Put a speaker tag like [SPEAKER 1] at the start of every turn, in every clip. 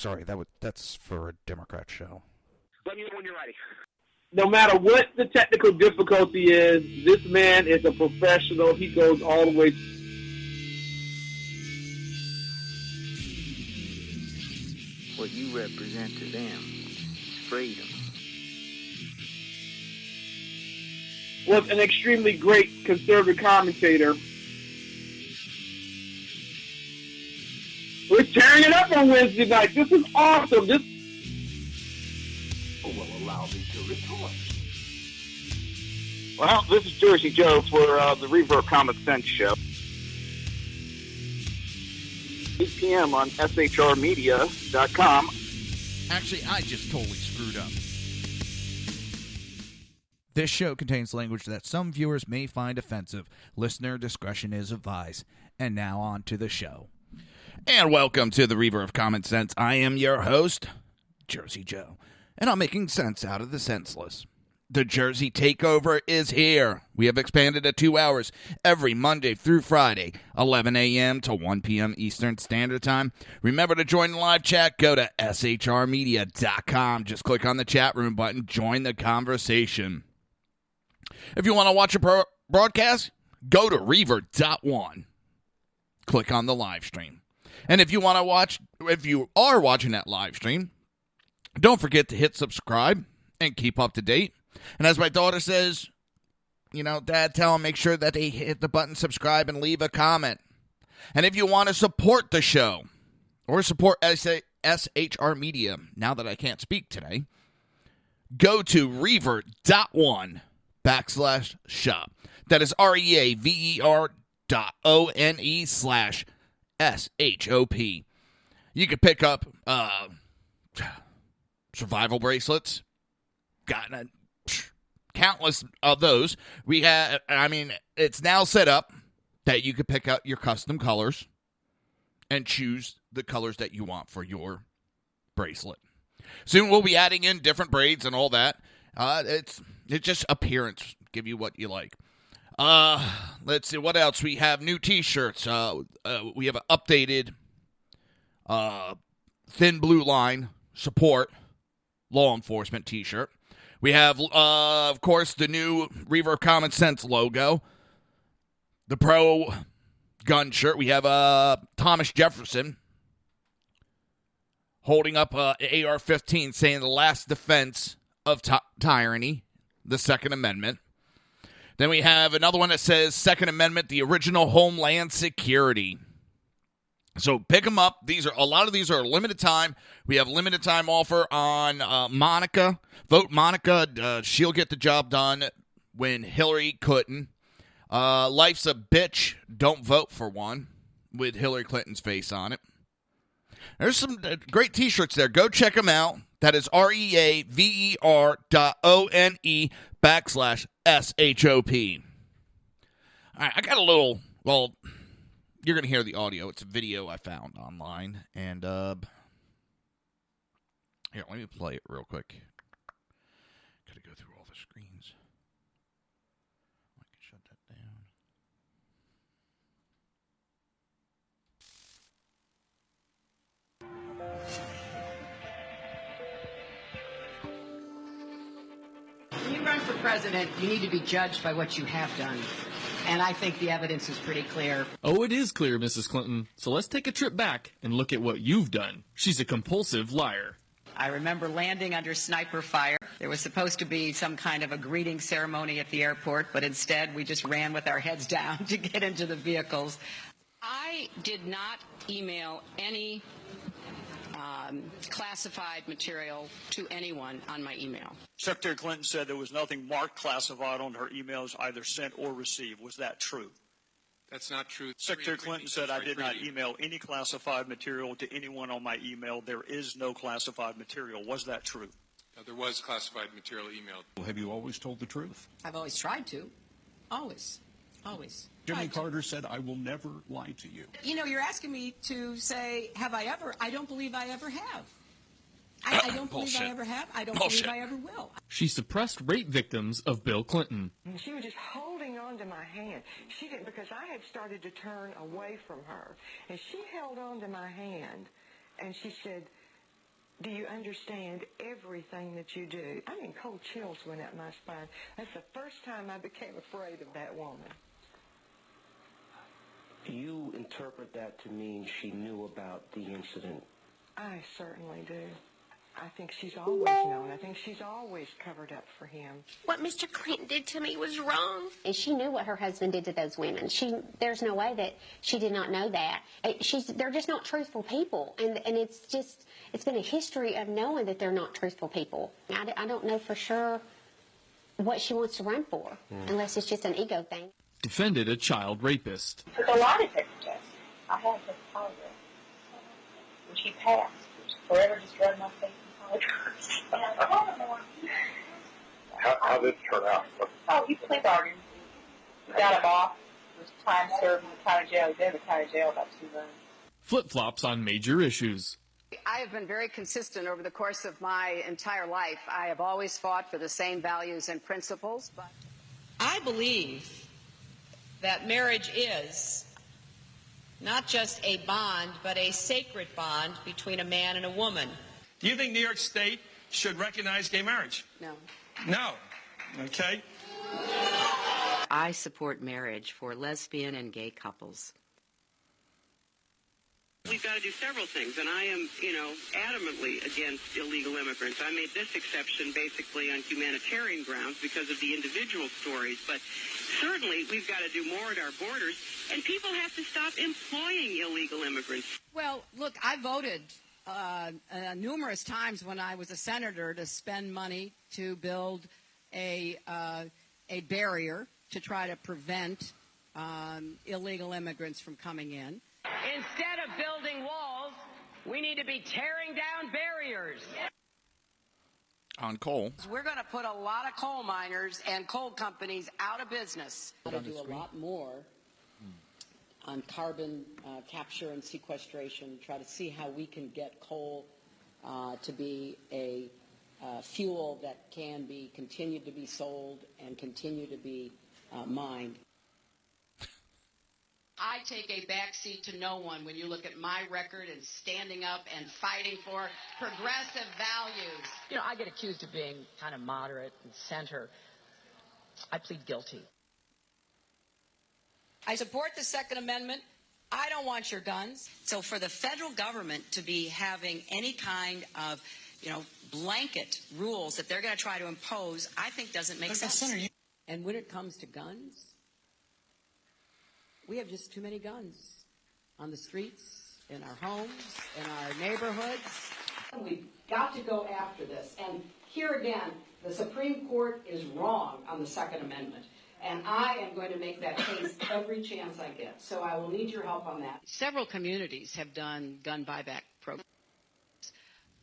[SPEAKER 1] sorry, that's for a Democrat show.
[SPEAKER 2] Let me know when you're ready.
[SPEAKER 3] No matter what the technical difficulty is, this man is a professional. He goes all the way.
[SPEAKER 4] What you represent to them is freedom.
[SPEAKER 3] Was an extremely great conservative commentator. We're tearing it up on Wednesday night. This is awesome. This will allow me to retort.
[SPEAKER 2] Well, this is Jersey Joe for the Reaver of Common Sense show. 8 p.m. on shrmedia.com.
[SPEAKER 1] Actually, I just totally screwed up. This show contains language that some viewers may find offensive. Listener discretion is advised. And now on to the show. And welcome to the Reaver of Common Sense. I am your host, Jersey Joe. And I'm making sense out of the senseless. The Jersey Takeover is here. We have expanded to 2 hours every Monday through Friday, 11 a.m. to 1 p.m. Eastern Standard Time. Remember to join the live chat. Go to shrmedia.com. Just click on the chat room button. Join the conversation. If you want to watch a broadcast, go to Reaver.one. Click on the live stream. And if you are watching that live stream, don't forget to hit subscribe and keep up to date. And as my daughter says, Dad, tell them make sure that they hit the button subscribe and leave a comment. And if you want to support the show or support SHR Media, now that I can't speak today, go to Reaver.one/shop. That is REAVER.ONE/SHOP. You can pick up survival bracelets. Gotten countless of those. We have, it's now set up that you can pick out your custom colors and choose the colors that you want for your bracelet. Soon we'll be adding in different braids and all that. It's just appearance. Give you what you like. Let's see what else. We have new t-shirts. We have an updated Thin Blue Line support law enforcement t-shirt. We have, of course, the new Reaver of Common Sense logo. The pro gun shirt. We have Thomas Jefferson holding up an AR-15 saying the last defense of tyranny, the Second Amendment. Then we have another one that says Second Amendment, the original Homeland Security. So pick them up. A lot of these are limited time. We have limited time offer on Monica. Vote Monica. She'll get the job done when Hillary couldn't. Life's a bitch. Don't vote for one with Hillary Clinton's face on it. There's some great t-shirts there. Go check them out. That is REAVER.ONE/SHOP. All right, I got a little, you're going to hear the audio. It's a video I found online. And, here, let me play it real quick. Got to go through all the screens. I can shut that down.
[SPEAKER 5] When you run for president, you need to be judged by what you have done. And I think the evidence is pretty clear.
[SPEAKER 6] Oh, it is clear, Mrs. Clinton. So let's take a trip back and look at what you've done. She's a compulsive liar.
[SPEAKER 5] I remember landing under sniper fire. There was supposed to be some kind of a greeting ceremony at the airport, but instead we just ran with our heads down to get into the vehicles.
[SPEAKER 7] I did not email any classified material to anyone on my email.
[SPEAKER 8] Secretary Clinton said there was nothing marked classified on her emails, either sent or received. Was that true?
[SPEAKER 9] That's not true.
[SPEAKER 8] Secretary Clinton said I did not email any classified material to anyone on my email. There is no classified material. Was that true?
[SPEAKER 9] No, there was classified material emailed.
[SPEAKER 10] Have you always told the truth?
[SPEAKER 5] I've always tried to. Always. Always.
[SPEAKER 10] Jimmy Carter said, I will never lie to you.
[SPEAKER 5] You're asking me to say, have I ever? I don't believe I ever have. I don't believe I ever have. I don't believe I ever will.
[SPEAKER 6] She suppressed rape victims of Bill Clinton.
[SPEAKER 11] She was just holding on to my hand. She didn't, because I had started to turn away from her. And she held on to my hand, and she said, Do you understand everything that you do? I mean, cold chills went up my spine. That's the first time I became afraid of that woman.
[SPEAKER 12] You interpret that to mean she knew about the incident?
[SPEAKER 11] I certainly do. I think she's always known. I think she's always covered up for him.
[SPEAKER 13] What Mr. Clinton did to me was wrong.
[SPEAKER 14] And she knew what her husband did to those women. There's no way that she did not know that. They're just not truthful people. And it's been a history of knowing that they're not truthful people. I don't know for sure what she wants to run for, unless it's just an ego thing.
[SPEAKER 6] Defended a child rapist.
[SPEAKER 15] Took a lie detector test. I had his polygraph. When she passed, which forever just drove my face in polygraphs.
[SPEAKER 2] How did it turn out?
[SPEAKER 15] Oh, he plea bargained. We got him off. It was time served in the county jail. He was in the county jail about 2 months.
[SPEAKER 6] Flip-flops on major issues.
[SPEAKER 5] I have been very consistent over the course of my entire life. I have always fought for the same values and principles. But I believe that marriage is not just a bond, but a sacred bond between a man and a woman.
[SPEAKER 16] Do you think New York State should recognize gay marriage?
[SPEAKER 5] No.
[SPEAKER 16] No. Okay.
[SPEAKER 5] I support marriage for lesbian and gay couples.
[SPEAKER 17] We've got to do several things, and I am, adamantly against illegal immigrants. I made this exception basically on humanitarian grounds because of the individual stories, but certainly we've got to do more at our borders, and people have to stop employing illegal immigrants.
[SPEAKER 5] Well, look, I voted numerous times when I was a senator to spend money to build a barrier to try to prevent illegal immigrants from coming in.
[SPEAKER 7] Instead of building walls, we need to be tearing down barriers.
[SPEAKER 1] On coal.
[SPEAKER 5] We're going to put a lot of coal miners and coal companies out of business. We're going to do a lot more on carbon capture and sequestration, try to see how we can get coal to be a fuel that can be continued to be sold and continue to be mined. I take a backseat to no one when you look at my record and standing up and fighting for progressive values.
[SPEAKER 18] I get accused of being kind of moderate and center. I plead guilty.
[SPEAKER 5] I support the Second Amendment. I don't want your guns. So for the federal government to be having any kind of, blanket rules that they're going to try to impose, I think doesn't make sense. And when it comes to guns, we have just too many guns on the streets, in our homes, in our neighborhoods. We've got to go after this. And here again, the Supreme Court is wrong on the Second Amendment. And I am going to make that case every chance I get. So I will need your help on that. Several communities have done gun buyback programs.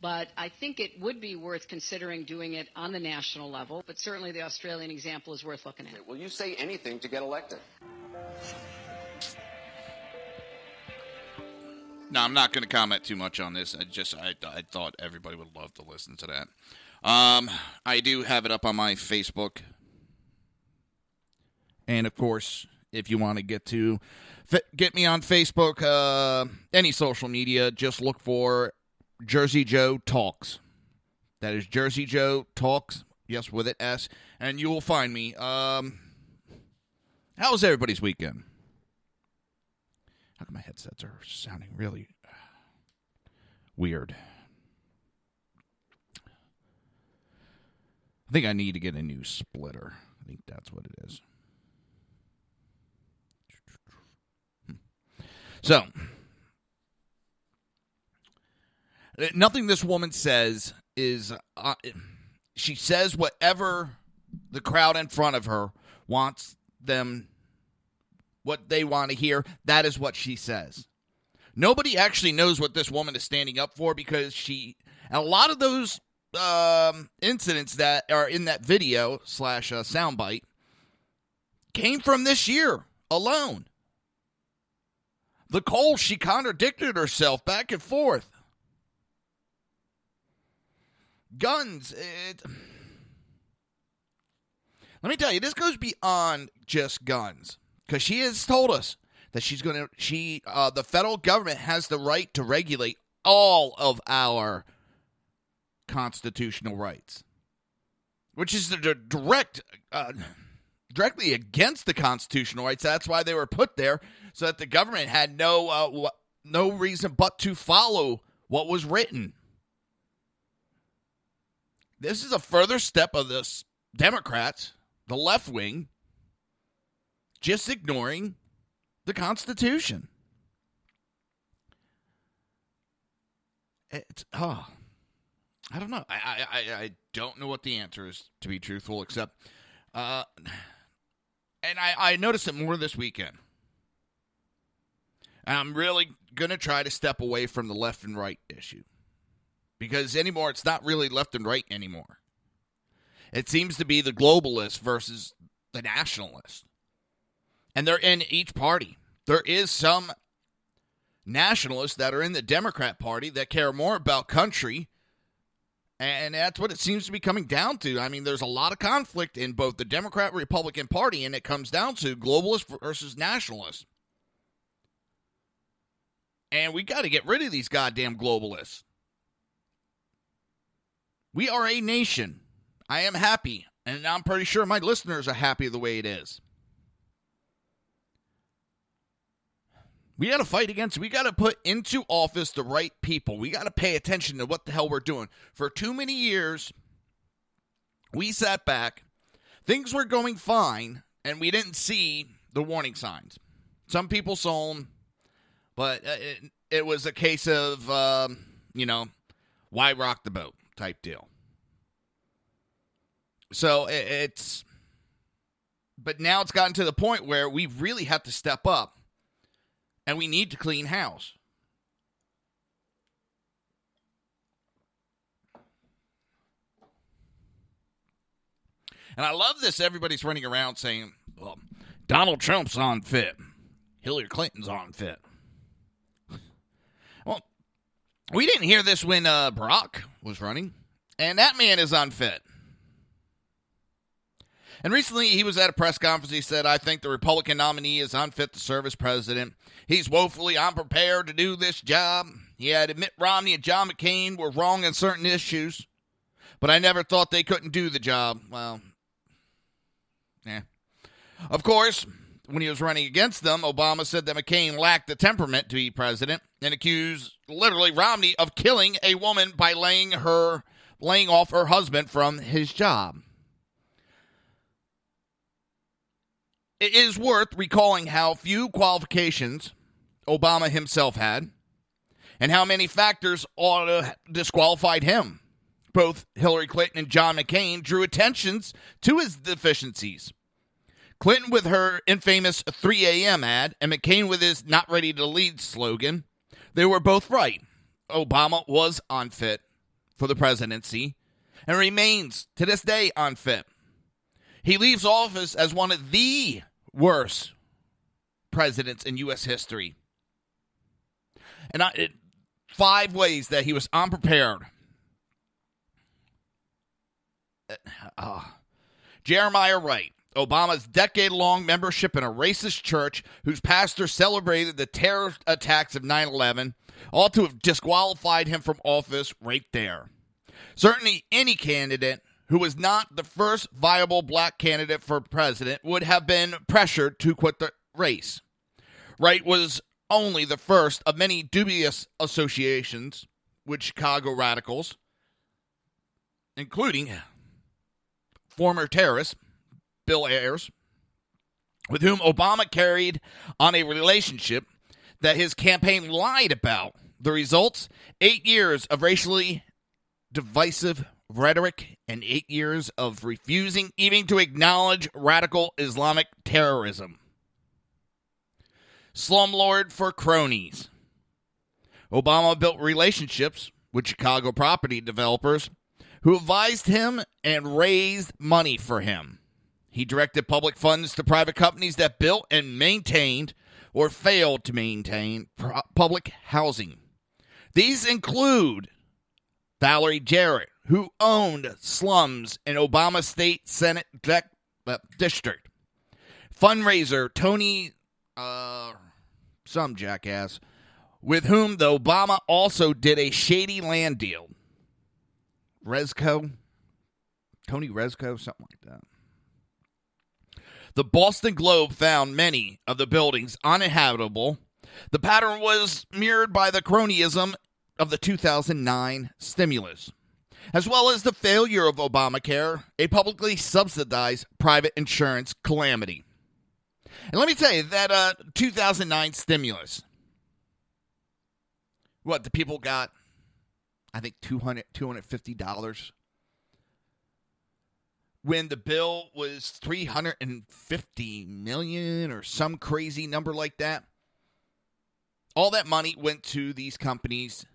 [SPEAKER 5] But I think it would be worth considering doing it on the national level. But certainly the Australian example is worth looking at.
[SPEAKER 19] Will you say anything to get elected?
[SPEAKER 1] No, I'm not going to comment too much on this. I thought everybody would love to listen to that. I do have it up on my Facebook. And, of course, if you want to get me on Facebook, any social media, just look for Jersey Joe Talks. That is Jersey Joe Talks, yes, with an S, and you will find me. How was everybody's weekend? How come my headsets are sounding really weird? I think I need to get a new splitter. I think that's what it is. So, nothing this woman says is, she says whatever the crowd in front of her wants them, what they want to hear, that is what she says. Nobody actually knows what this woman is standing up for because a lot of those incidents that are in that video / soundbite came from this year alone. The coal, she contradicted herself back and forth. Guns. Let me tell you, this goes beyond just guns. Because she has told us that the federal government has the right to regulate all of our constitutional rights, which is directly against the constitutional rights. That's why they were put there, so that the government had no reason but to follow what was written. This is a further step of the Democrats, the left wing, just ignoring the Constitution. I don't know. I don't know what the answer is, to be truthful, except, and I noticed it more this weekend. And I'm really going to try to step away from the left and right issue. Because anymore, it's not really left and right anymore. It seems to be the globalists versus the nationalists. And they're in each party. There is some nationalists that are in the Democrat Party that care more about country. And that's what it seems to be coming down to. I mean, there's a lot of conflict in both the Democrat and Republican Party, and it comes down to globalists versus nationalists. And we got to get rid of these goddamn globalists. We are a nation. I am happy, and I'm pretty sure my listeners are happy the way it is. We got to fight against it. We got to put into office the right people. We got to pay attention to what the hell we're doing. For too many years, we sat back. Things were going fine, and we didn't see the warning signs. Some people saw them, but it was a case of, why rock the boat type deal. So but now it's gotten to the point where we really have to step up. And we need to clean house. And I love this. Everybody's running around saying, well, Donald Trump's unfit. Hillary Clinton's unfit. Well, we didn't hear this when Barack was running. And that man is unfit. And recently, he was at a press conference. He said, I think the Republican nominee is unfit to serve as president. He's woefully unprepared to do this job. He had Mitt Romney and John McCain were wrong on certain issues. But I never thought they couldn't do the job. Well, Of course, when he was running against them, Obama said that McCain lacked the temperament to be president and accused, literally, Romney of killing a woman by laying off her husband from his job. It is worth recalling how few qualifications Obama himself had and how many factors ought to disqualified him. Both Hillary Clinton and John McCain drew attentions to his deficiencies. Clinton with her infamous 3 a.m. ad and McCain with his not ready to lead slogan. They were both right. Obama was unfit for the presidency and remains to this day unfit. He leaves office as one of the worst presidents in U.S. history. And 5 ways that he was unprepared. Jeremiah Wright, Obama's decade-long membership in a racist church whose pastor celebrated the terror attacks of 9/11, ought to have disqualified him from office right there. Certainly any candidate who was not the first viable black candidate for president would have been pressured to quit the race. Wright was only the first of many dubious associations with Chicago radicals, including former terrorist Bill Ayers, with whom Obama carried on a relationship that his campaign lied about. The results, 8 years of racially divisive rhetoric and 8 years of refusing even to acknowledge radical Islamic terrorism. Slumlord for cronies. Obama built relationships with Chicago property developers who advised him and raised money for him. He directed public funds to private companies that built and maintained or failed to maintain public housing. These include Valerie Jarrett, who owned slums in Obama State Senate District. Fundraiser Tony, some jackass, with whom the Obama also did a shady land deal. Resco. Tony Resco, something like that. The Boston Globe found many of the buildings uninhabitable. The pattern was mirrored by the cronyism of the 2009 stimulus, as well as the failure of Obamacare, a publicly subsidized private insurance calamity. And let me tell you, that 2009 stimulus, what, the people got, I think, $250, when the bill was $350 million or some crazy number like that. All that money went to these companies.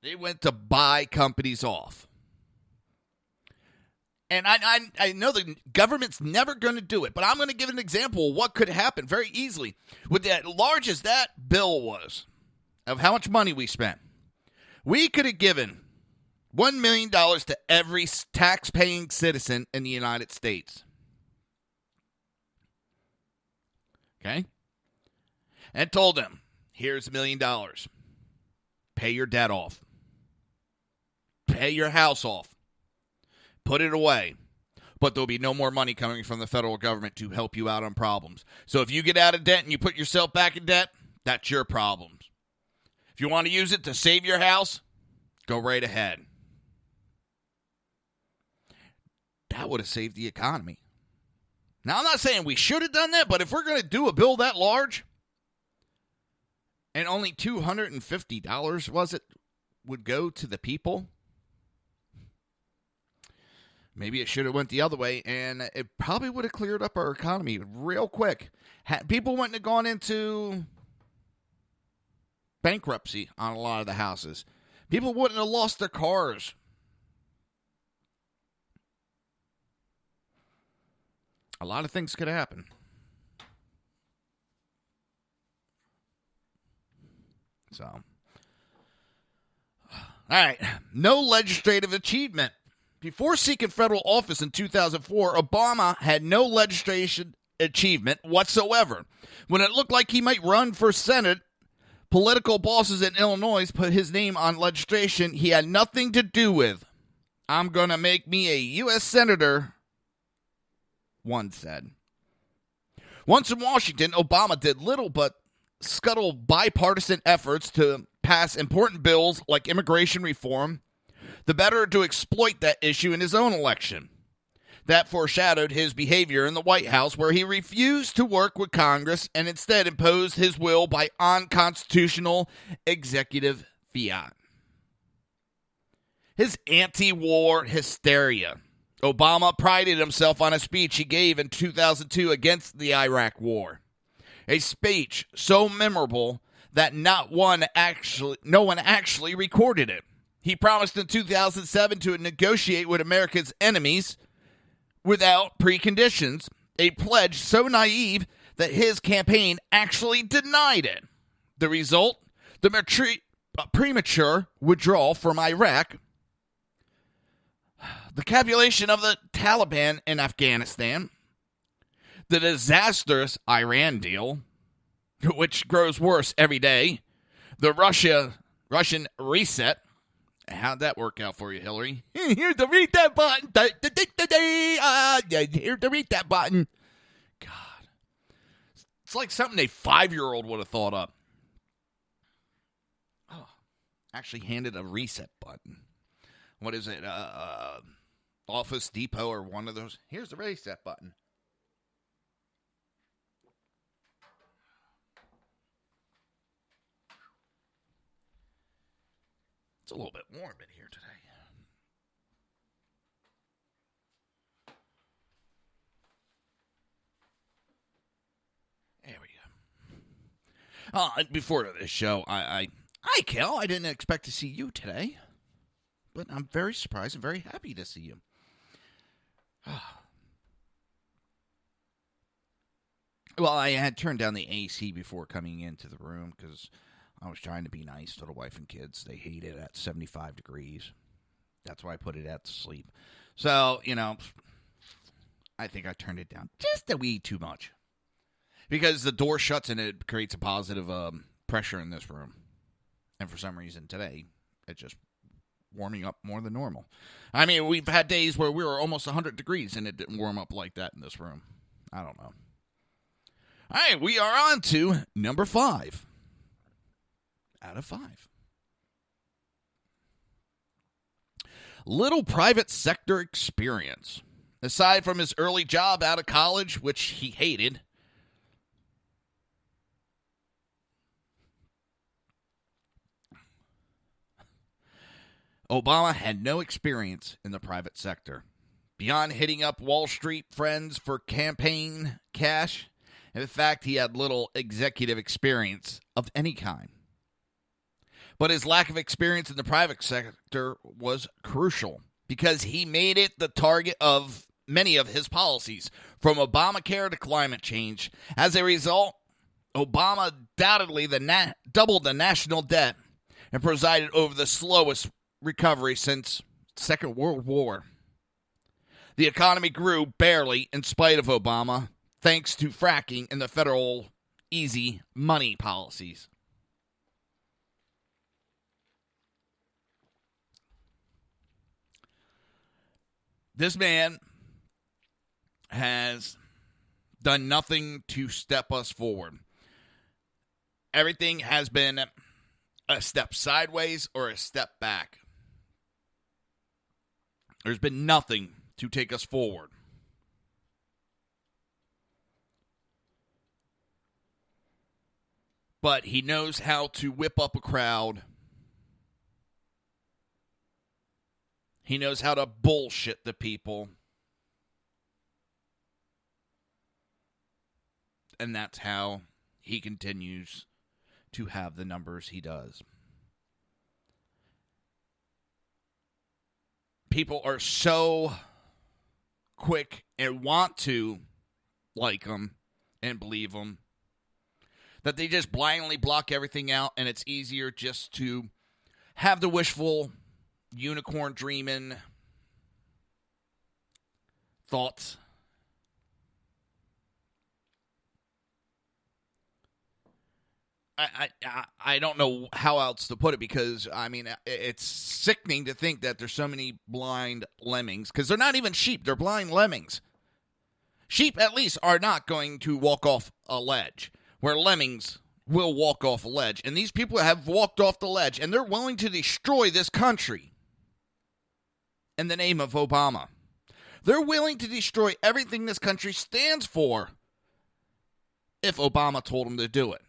[SPEAKER 1] They went to buy companies off. And I know the government's never going to do it, but I'm going to give an example of what could happen very easily. With that large as that bill was, of how much money we spent, we could have given $1 million to every tax-paying citizen in the United States. Okay? And told them, here's $1 million. Pay your debt off. Pay your house off. Put it away. But there'll be no more money coming from the federal government to help you out on problems. So if you get out of debt and you put yourself back in debt, that's your problem. If you want to use it to save your house, go right ahead. That would have saved the economy. Now, I'm not saying we should have done that, but if we're going to do a bill that large, and only $250, was it, would go to the people, maybe it should have went the other way, and it probably would have cleared up our economy real quick. People wouldn't have gone into bankruptcy on a lot of the houses. People wouldn't have lost their cars. A lot of things could happen. So, all right. No legislative achievement. Before seeking federal office in 2004, Obama had no legislation achievement whatsoever. When it looked like he might run for Senate, political bosses in Illinois put his name on legislation he had nothing to do with. I'm going to make me a U.S. Senator, one said. Once in Washington, Obama did little but scuttle bipartisan efforts to pass important bills like immigration reform, the better to exploit that issue in his own election. That foreshadowed his behavior in the White House, where he refused to work with Congress and instead imposed his will by unconstitutional executive fiat. His anti-war hysteria. Obama prided himself on a speech he gave in 2002 against the Iraq War. A speech so memorable that no one actually recorded it. He promised in 2007 to negotiate with America's enemies without preconditions, a pledge so naive that his campaign actually denied it. The result? The premature withdrawal from Iraq, the capitulation of the Taliban in Afghanistan, the disastrous Iran deal, which grows worse every day, the Russian reset. How'd that work out for you, Hillary? Here's the read that button. Here's the read that button. God. It's like something a 5-year-old would have thought up. Oh, actually handed a reset button. What is it? Office Depot or one of those. Here's the reset button. It's a little bit warm in here today. There we go. Before this show, hi, Kel. I didn't expect to see you today, but I'm very surprised and very happy to see you. Well, I had turned down the AC before coming into the room because I was trying to be nice to the wife and kids. They hate it at 75 degrees. That's why I put it at sleep. So, I think I turned it down just a wee too much. Because the door shuts and it creates a positive pressure in this room. And for some reason today, it's just warming up more than normal. I mean, we've had days where we were almost 100 degrees and it didn't warm up like that in this room. I don't know. All right, we are on to number 5 out of 5. Little private sector experience. Aside from his early job out of college, which he hated, Obama had no experience in the private sector. Beyond hitting up Wall Street friends for campaign cash, in fact, he had little executive experience of any kind. But his lack of experience in the private sector was crucial because he made it the target of many of his policies, from Obamacare to climate change. As a result, Obama undoubtedly doubled the national debt and presided over the slowest recovery since Second World War. The economy grew barely in spite of Obama, thanks to fracking and the federal easy money policies. This man has done nothing to step us forward. Everything has been a step sideways or a step back. There's been nothing to take us forward. But he knows how to whip up a crowd. He knows how to bullshit the people. And that's how he continues to have the numbers he does. People are so quick and want to like him and believe him that they just blindly block everything out, and it's easier just to have the wishful unicorn dreaming thoughts. I don't know how else to put it, because, I mean, it's sickening to think that there's so many blind lemmings, because they're not even sheep, they're blind lemmings. Sheep, at least, are not going to walk off a ledge, where lemmings will walk off a ledge. And these people have walked off the ledge, and they're willing to destroy this country in the name of Obama. They're willing to destroy everything this country stands for if Obama told them to do it.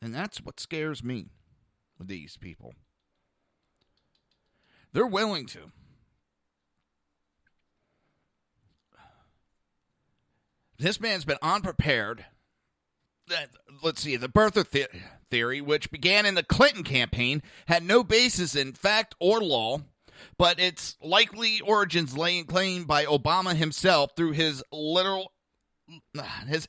[SPEAKER 1] And that's what scares me with these people. They're willing to. This man's been unprepared. Let's see, the birther theory, which began in the Clinton campaign, had no basis in fact or law, but its likely origins lay claimed by Obama himself through his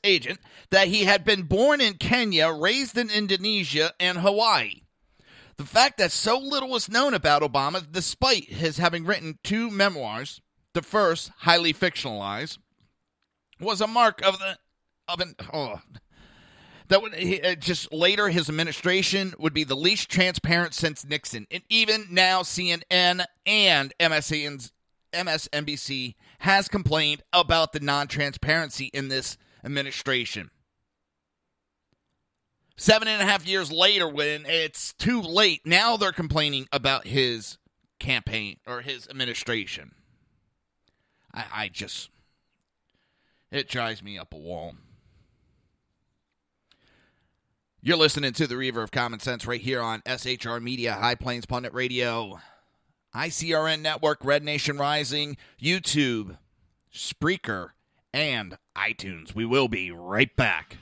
[SPEAKER 1] agent, that he had been born in Kenya, raised in Indonesia, and Hawaii. The fact that so little was known about Obama, despite his having written 2 memoirs, the first highly fictionalized, was a mark just later his administration would be the least transparent since Nixon. And even now CNN and MSNBC has complained about the non-transparency in this administration. 7.5 years later, when it's too late, now they're complaining about his campaign or his administration. It drives me up a wall. You're listening to the Reaver of Common Sense right here on SHR Media, High Plains Pundit Radio, ICRN Network, Red Nation Rising, YouTube, Spreaker, and iTunes. We will be right back.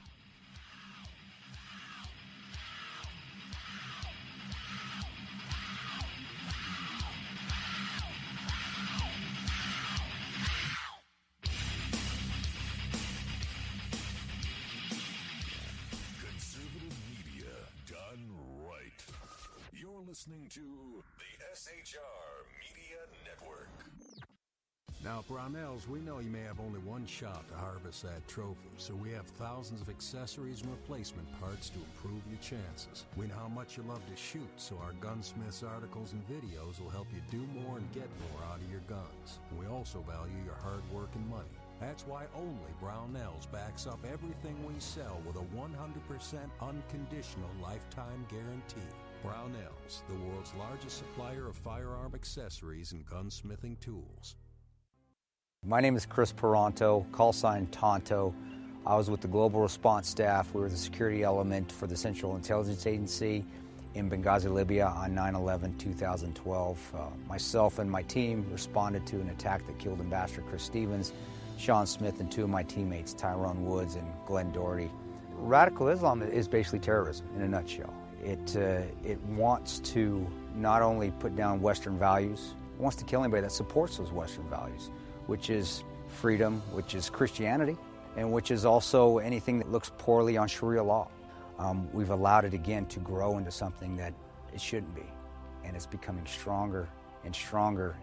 [SPEAKER 20] Listening to the SHR Media Network. Now, at Brownells, we know you may have only one shot to harvest that trophy, so we have thousands of accessories and replacement parts to improve your chances. We know how much you love to shoot, so our Gunsmiths articles and videos will help you do more and get more out of your guns. We also value your hard work and money. That's why only Brownells backs up everything we sell with a 100% unconditional lifetime guarantee. Brownells, the world's largest supplier of firearm accessories and gunsmithing tools.
[SPEAKER 21] My name is Chris Peranto, call sign Tonto. I was with the Global Response Staff. We were the security element for the Central Intelligence Agency in Benghazi, Libya on 9/11/2012. Myself and my team responded to an attack that killed Ambassador Chris Stevens, Sean Smith, and two of my teammates, Tyrone Woods and Glenn Doherty. Radical Islam is basically terrorism in a nutshell. It wants to not only put down Western values, it wants to kill anybody that supports those Western values, which is freedom, which is Christianity, and which is also anything that looks poorly on Sharia law. We've allowed it again to grow into something that it shouldn't be, and it's becoming stronger and stronger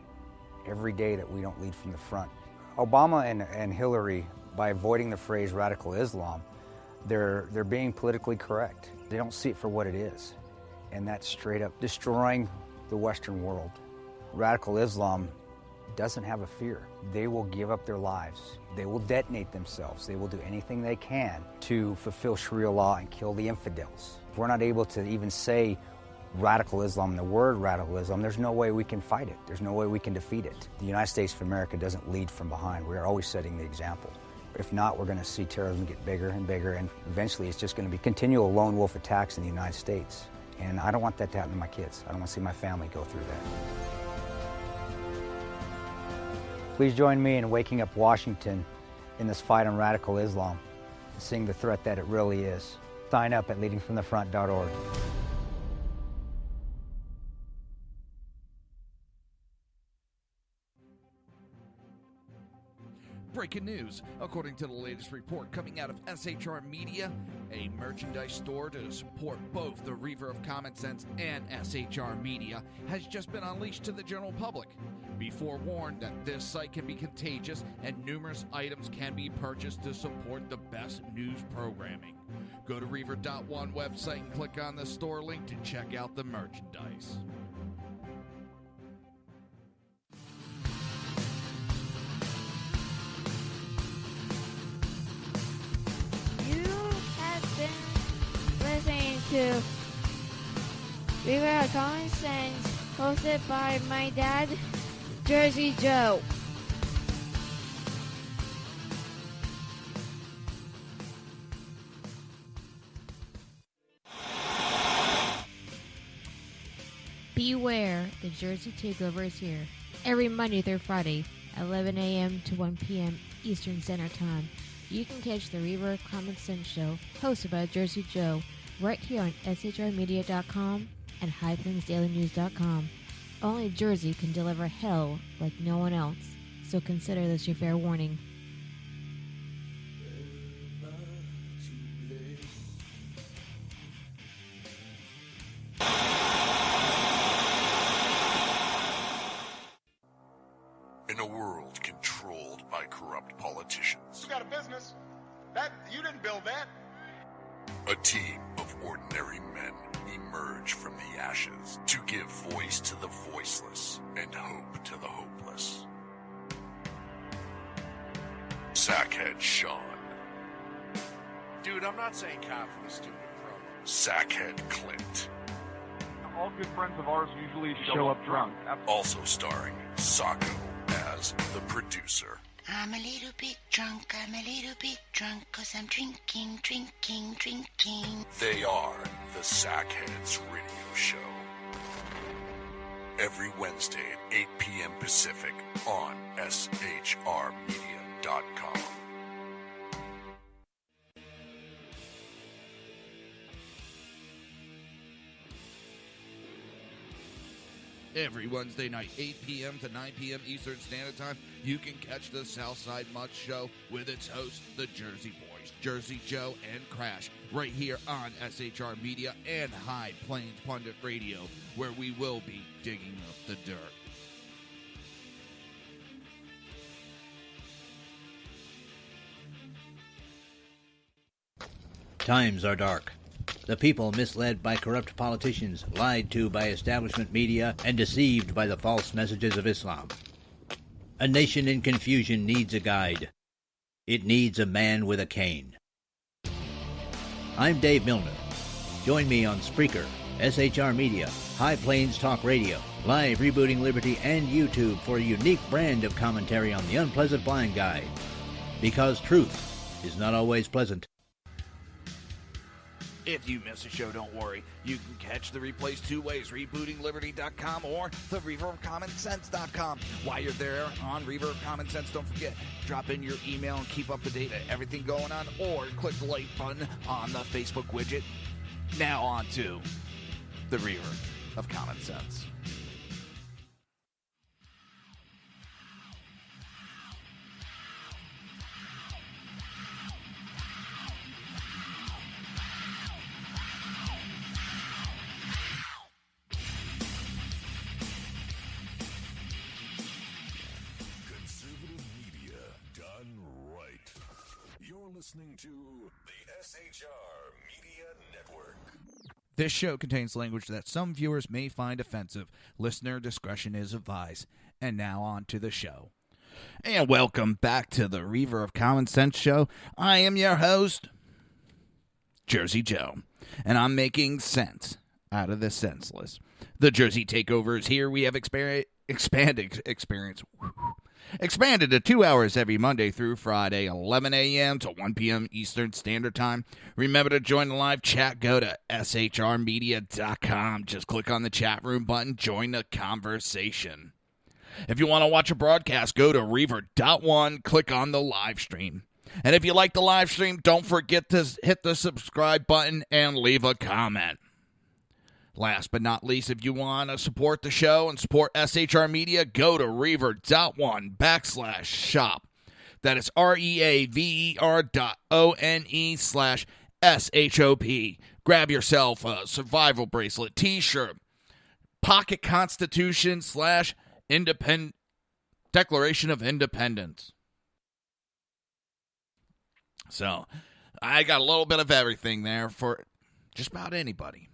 [SPEAKER 21] every day that we don't lead from the front. Obama and Hillary, by avoiding the phrase radical Islam, they're being politically correct. They don't see it for what it is, and that's straight up destroying the Western world. Radical Islam doesn't have a fear. They will give up their lives. They will detonate themselves. They will do anything they can to fulfill Sharia law and kill the infidels. If we're not able to even say radical Islam, the word radical Islam, there's no way we can fight it. There's no way we can defeat it. The United States of America doesn't lead from behind. We are always setting the example. If not, we're going to see terrorism get bigger and bigger, and eventually it's just going to be continual lone wolf attacks in the United States. And I don't want that to happen to my kids. I don't want to see my family go through that. Please join me in waking up Washington in this fight on radical Islam, seeing the threat that it really is. Sign up at leadingfromthefront.org.
[SPEAKER 1] Breaking news. According to the latest report coming out of SHR Media, a merchandise store to support both the Reaver of Common Sense and SHR Media has just been unleashed to the general public. Be forewarned that this site can be contagious and numerous items can be purchased to support the best news programming. Go to Reaver.one website and click on the store link to check out the merchandise.
[SPEAKER 22] Listening to Reaver of Common Sense, hosted by my dad, Jersey Joe. Beware, the Jersey Takeover is here. Every Monday through Friday, 11 a.m. to 1 p.m. Eastern Standard Time. You can catch the Reaver of Common Sense show, hosted by Jersey Joe, right here on shrmedia.com and highplains.dailynews.com. Only Jersey can deliver hell like no one else, so consider this your fair warning.
[SPEAKER 23] In a world controlled by corrupt politicians,
[SPEAKER 24] You got a business. That you didn't build that.
[SPEAKER 23] a team of ordinary men emerge from the ashes to give voice to the voiceless and hope to the hopeless. Sackhead Sean.
[SPEAKER 25] Dude, I'm not saying cow for the stupid program.
[SPEAKER 23] Sackhead Clint.
[SPEAKER 26] All good friends of ours usually show up drunk.
[SPEAKER 23] Also starring Sacco as the producer.
[SPEAKER 13] I'm a little bit drunk, 'cause I'm drinking.
[SPEAKER 23] They are the Sackheads Radio Show. Every Wednesday at 8 p.m. Pacific on shrmedia.com.
[SPEAKER 1] Every Wednesday night, 8 p.m. to 9 p.m. Eastern Standard Time, you can catch the Southside Mud Show with its hosts, the Jersey Boys, Jersey Joe and Crash, right here on SHR Media and High Plains Pundit Radio, where we will be digging up the dirt.
[SPEAKER 3] Times are dark. The people misled by corrupt politicians, lied to by establishment media, and deceived by the false messages of Islam. A nation in confusion needs a guide. It needs a man with a cane. I'm Dave Milner. Join me on Spreaker, SHR Media, High Plains Talk Radio, Live Rebooting Liberty, and YouTube for a unique brand of commentary on the unpleasant blind guide. Because truth is not always pleasant.
[SPEAKER 1] If you miss a show, don't worry. You can catch the replays two ways, rebootingliberty.com or the Reaver of Common Sense.com. While you're there on Reaver of Common Sense, don't forget, drop in your email and keep up to date on everything going on, or click the like button on the Facebook widget. Now on to the Reaver of Common Sense.
[SPEAKER 23] Listening to the SHR Media Network.
[SPEAKER 1] This show contains language that some viewers may find offensive. Listener discretion is advised. And now on to the show. And welcome back to the Reaver of Common Sense show. I am your host, Jersey Joe, and I'm making sense out of the senseless. The Jersey Takeover is here. We have expanded to 2 hours every Monday through Friday, 11 a.m. to 1 p.m. Eastern Standard Time. Remember to join the live chat. Go to shrmedia.com. Just click on the chat room button. Join the conversation. If you want to watch a broadcast, go to Reaver.one. Click on the live stream. And if you like the live stream, don't forget to hit the subscribe button and leave a comment. Last but not least, if you want to support the show and support SHR Media, go to Reaver.one/shop. That is REAVER.ONE/SHOP. Grab yourself a survival bracelet, t-shirt, pocket constitution / independent Declaration of Independence. So, I got a little bit of everything there for just about anybody.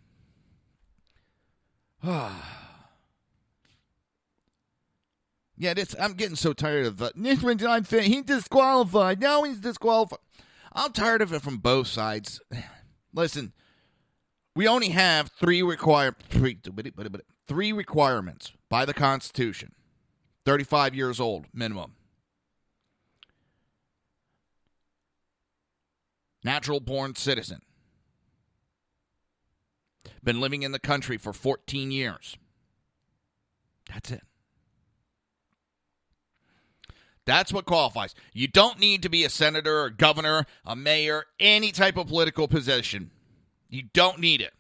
[SPEAKER 1] Yeah, I'm getting so tired of this one's unfair. He's disqualified. No, he's disqualified. I'm tired of it from both sides. Listen, we only have three requirements by the Constitution. 35 years old, minimum. Natural-born citizen. Been living in the country for 14 years. That's it. That's what qualifies. You don't need to be a senator, a governor, a mayor, any type of political position. You don't need it.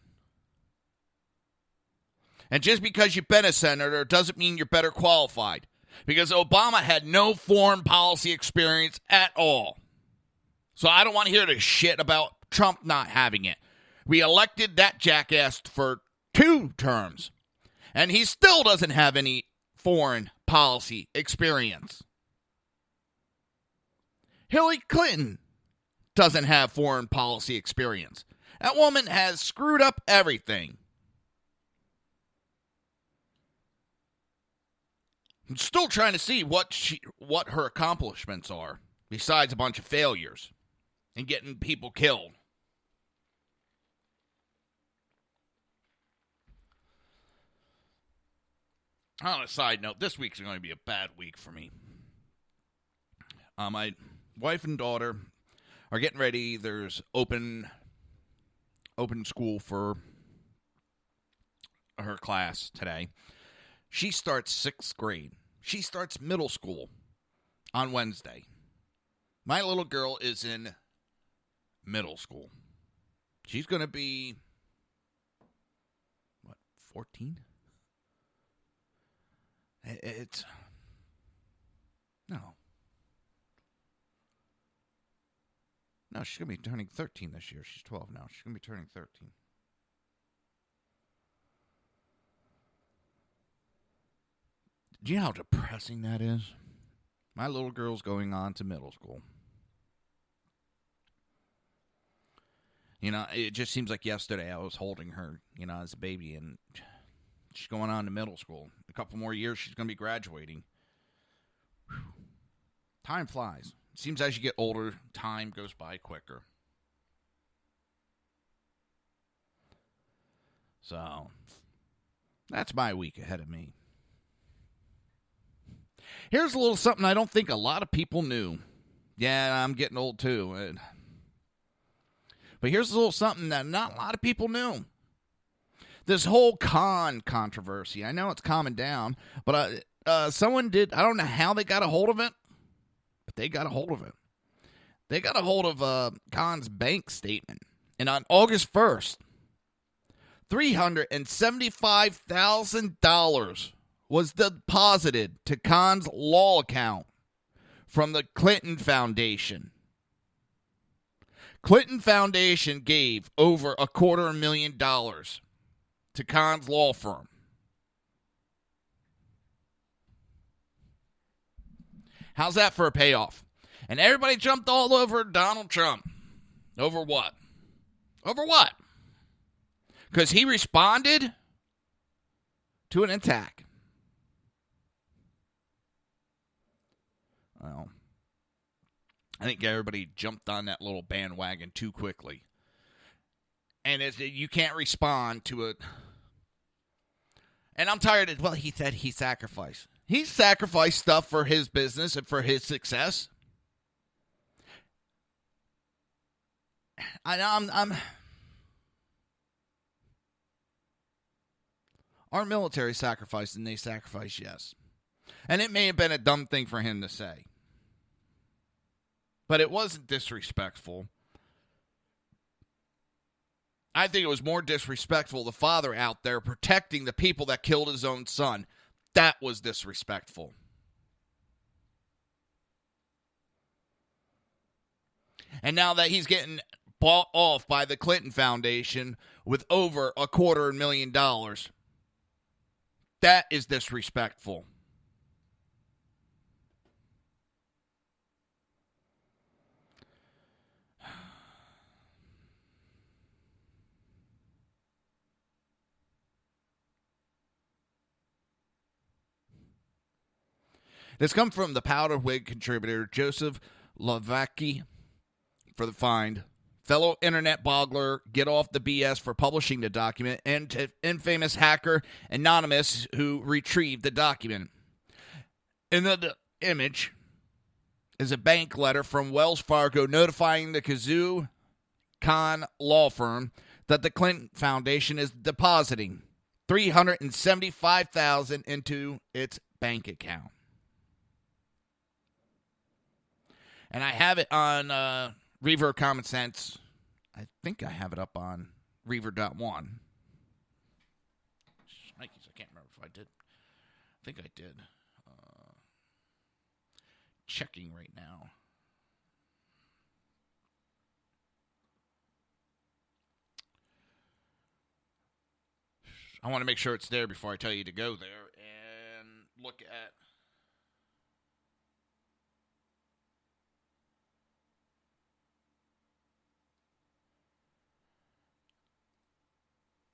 [SPEAKER 1] And just because you've been a senator doesn't mean you're better qualified. Because Obama had no foreign policy experience at all. So I don't want to hear this shit about Trump not having it. We elected that jackass for 2 terms. And he still doesn't have any foreign policy experience. Hillary Clinton doesn't have foreign policy experience. That woman has screwed up everything. I'm still trying to see what her accomplishments are, besides a bunch of failures and getting people killed. On a side note, this week's going to be a bad week for me. My wife and daughter are getting ready. There's open school for her class today. She starts 6th grade. She starts middle school on Wednesday. My little girl is in middle school. She's going to be, 14? It's, no. No, she's going to be turning 13 this year. She's 12 now. She's going to be turning 13. Do you know how depressing that is? My little girl's going on to middle school. You know, it just seems like yesterday I was holding her, you know, as a baby, and she's going on to middle school. A couple more years, she's going to be graduating. Whew. Time flies. It seems as you get older, time goes by quicker. So, that's my week ahead of me. Here's a little something I don't think a lot of people knew. Yeah, I'm getting old too. But here's a little something that not a lot of people knew. This whole con controversy. I know it's calming down, but someone did, I don't know how they got a hold of it, but they got a hold of it. They got a hold of Khan's bank statement. And on August 1st, $375,000 was deposited to Khan's law account from the Clinton Foundation. Clinton Foundation gave over $250,000 to Khan's law firm. How's that for a payoff? And everybody jumped all over Donald Trump. Over what? Over what? Because he responded to an attack. Well, I think everybody jumped on that little bandwagon too quickly. And you can't respond to it. And I'm tired of, well, he said he sacrificed. He sacrificed stuff for his business and for his success. Our military sacrificed, and they sacrificed, yes. And it may have been a dumb thing for him to say. But it wasn't disrespectful. I think it was more disrespectful, the father out there protecting the people that killed his own son. That was disrespectful. And now that he's getting bought off by the Clinton Foundation with over $250,000, that is disrespectful. This comes from the Powder Wig contributor Joseph Lavacki for the find. Fellow internet boggler, get off the BS for publishing the document, and to infamous hacker Anonymous who retrieved the document. In the image is a bank letter from Wells Fargo notifying the Kazoo Khan law firm that the Clinton Foundation is depositing $375,000 into its bank account. And I have it on Reaver of Common Sense. I think I have it up on Reaver.1. Nikes, I can't remember if I did. I think I did. Checking right now. I want to make sure it's there before I tell you to go there and look at.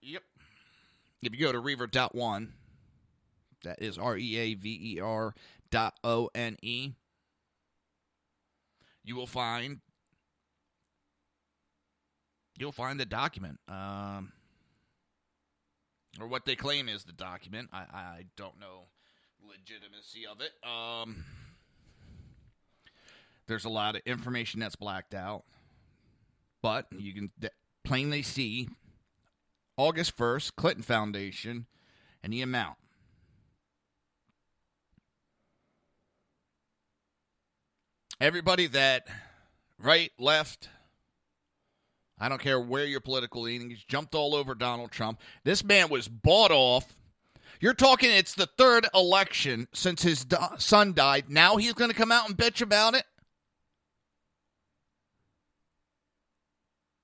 [SPEAKER 1] Yep. If you go to Reaver.1, that is REAVER.ONE, you'll find the document. Or what they claim is the document. I don't know legitimacy of it. There's a lot of information that's blacked out. But you can plainly see August 1st, Clinton Foundation, and the amount. Everybody that, right, left, I don't care where your political leanings, jumped all over Donald Trump. This man was bought off. You're talking it's the third election since his son died. Now he's going to come out and bitch about it?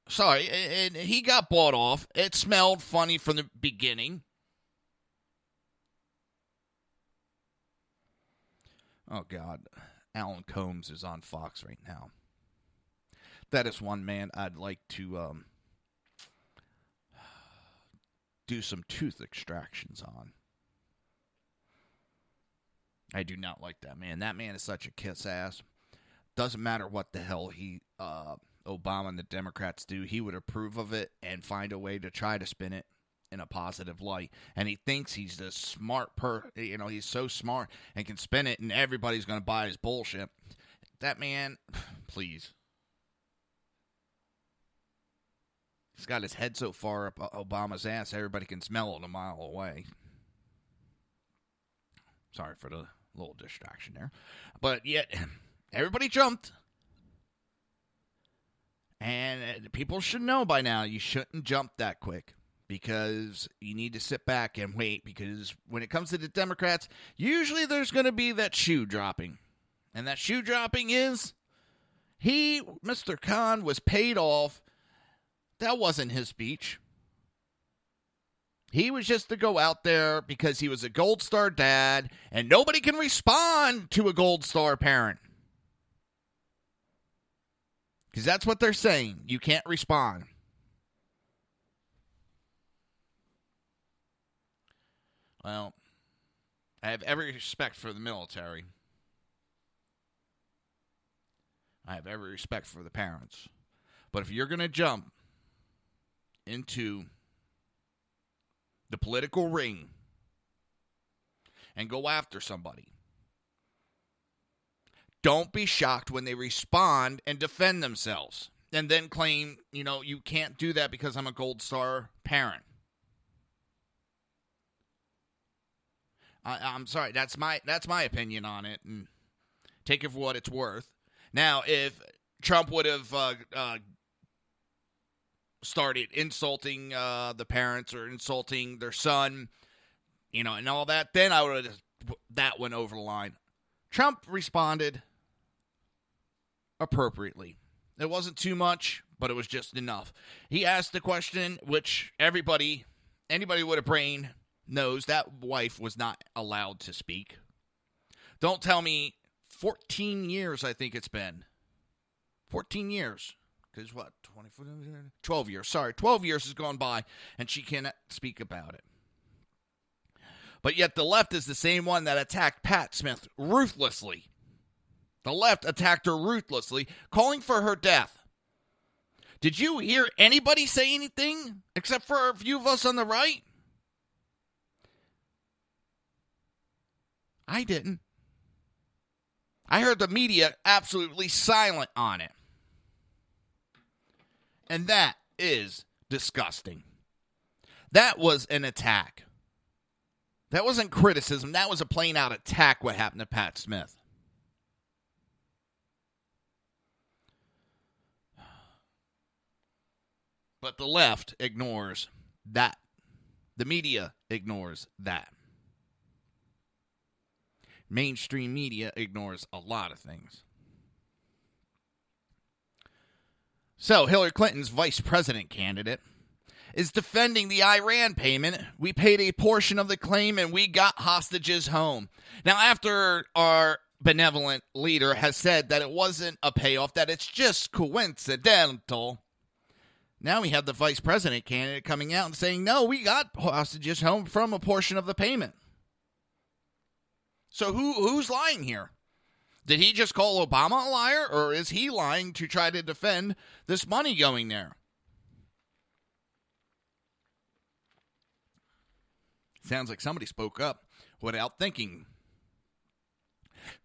[SPEAKER 1] Sorry, he got bought off. It smelled funny from the beginning. Oh, God. Alan Combs is on Fox right now. That is one man I'd like to do some tooth extractions on. I do not like that man. That man is such a kiss ass. Doesn't matter what the hell Obama and the Democrats do. He would approve of it and find a way to try to spin it in a positive light. And he thinks he's the smart he's so smart and can spin it and everybody's going to buy his bullshit. That man, please. He's got his head so far up Obama's ass, everybody can smell it a mile away. Sorry for the little distraction there. But yet, everybody jumped. And people should know by now you shouldn't jump that quick. Because you need to sit back and wait. Because when it comes to the Democrats, usually there's going to be that shoe dropping. And that shoe dropping is, Mr. Khan, was paid off. That wasn't his speech. He was just to go out there because he was a Gold Star dad. And nobody can respond to a Gold Star parent. Because that's what they're saying. You can't respond. Well, I have every respect for the military. I have every respect for the parents. But if you're going to jump into the political ring and go after somebody, don't be shocked when they respond and defend themselves and then claim, you can't do that because I'm a Gold Star parent. I'm sorry, that's my opinion on it, and take it for what it's worth. Now, if Trump would have started insulting the parents or insulting their son, and all that, then I would have put that one over the line. Trump responded appropriately. It wasn't too much, but it was just enough. He asked the question, which anybody with a brain knows that wife was not allowed to speak. Don't tell me 14 years, I think it's been. 14 years. Because what? 12 years. Sorry, 12 years has gone by, and she cannot speak about it. But yet the left is the same one that attacked Pat Smith ruthlessly. The left attacked her ruthlessly, calling for her death. Did you hear anybody say anything except for a few of us on the right? I didn't. I heard the media absolutely silent on it. And that is disgusting. That was an attack. That wasn't criticism. That was a plain out attack what happened to Pat Smith. But the left ignores that. The media ignores that. Mainstream media ignores a lot of things. So, Hillary Clinton's vice president candidate is defending the Iran payment. We paid a portion of the claim and we got hostages home. Now, after our benevolent leader has said that it wasn't a payoff, that it's just coincidental, now we have the vice president candidate coming out and saying, no, we got hostages home from a portion of the payment. So who's lying here? Did he just call Obama a liar, or is he lying to try to defend this money going there? Sounds like somebody spoke up without thinking.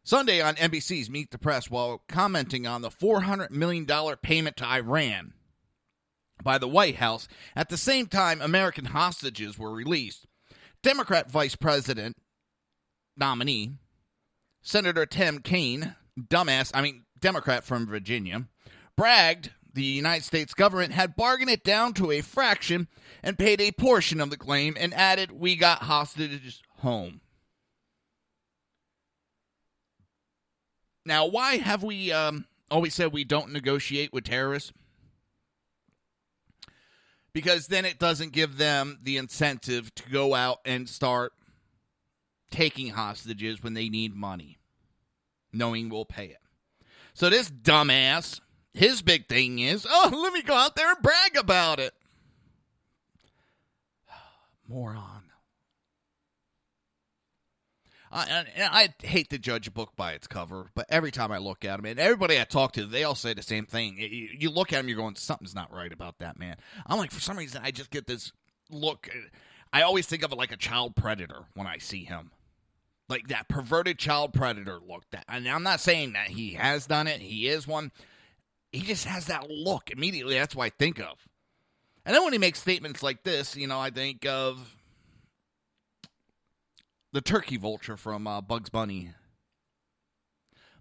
[SPEAKER 1] Sunday on NBC's Meet the Press, while commenting on the $400 million payment to Iran by the White House, at the same time American hostages were released, Democrat Vice President nominee Senator Tim Kaine, Democrat from Virginia, bragged the United States government had bargained it down to a fraction and paid a portion of the claim, and added, we got hostages home. Now, why have we always said we don't negotiate with terrorists? Because then it doesn't give them the incentive to go out and start taking hostages when they need money, knowing we'll pay it. So this dumbass, his big thing is, let me go out there and brag about it. Moron. I hate to judge a book by its cover, but every time I look at them, and everybody I talk to, they all say the same thing. You look at them, you're going, something's not right about that man. I'm like, for some reason, I just get this look. I always think of it like a child predator when I see him. Like that perverted child predator look. And I'm not saying that he has done it. He is one. He just has that look. Immediately, that's what I think of. And then when he makes statements like this, I think of the turkey vulture from Bugs Bunny.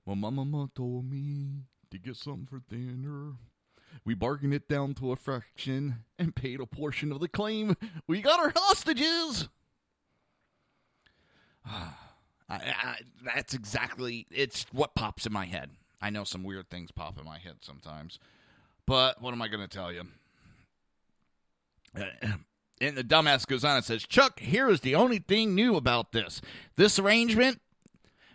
[SPEAKER 1] My mama told me to get something for dinner. We bargained it down to a fraction and paid a portion of the claim. We got our hostages. That's exactly, it's what pops in my head. I know some weird things pop in my head sometimes. But what am I going to tell you? And the dumbass goes on and says, Chuck, here is the only thing new about this. This arrangement,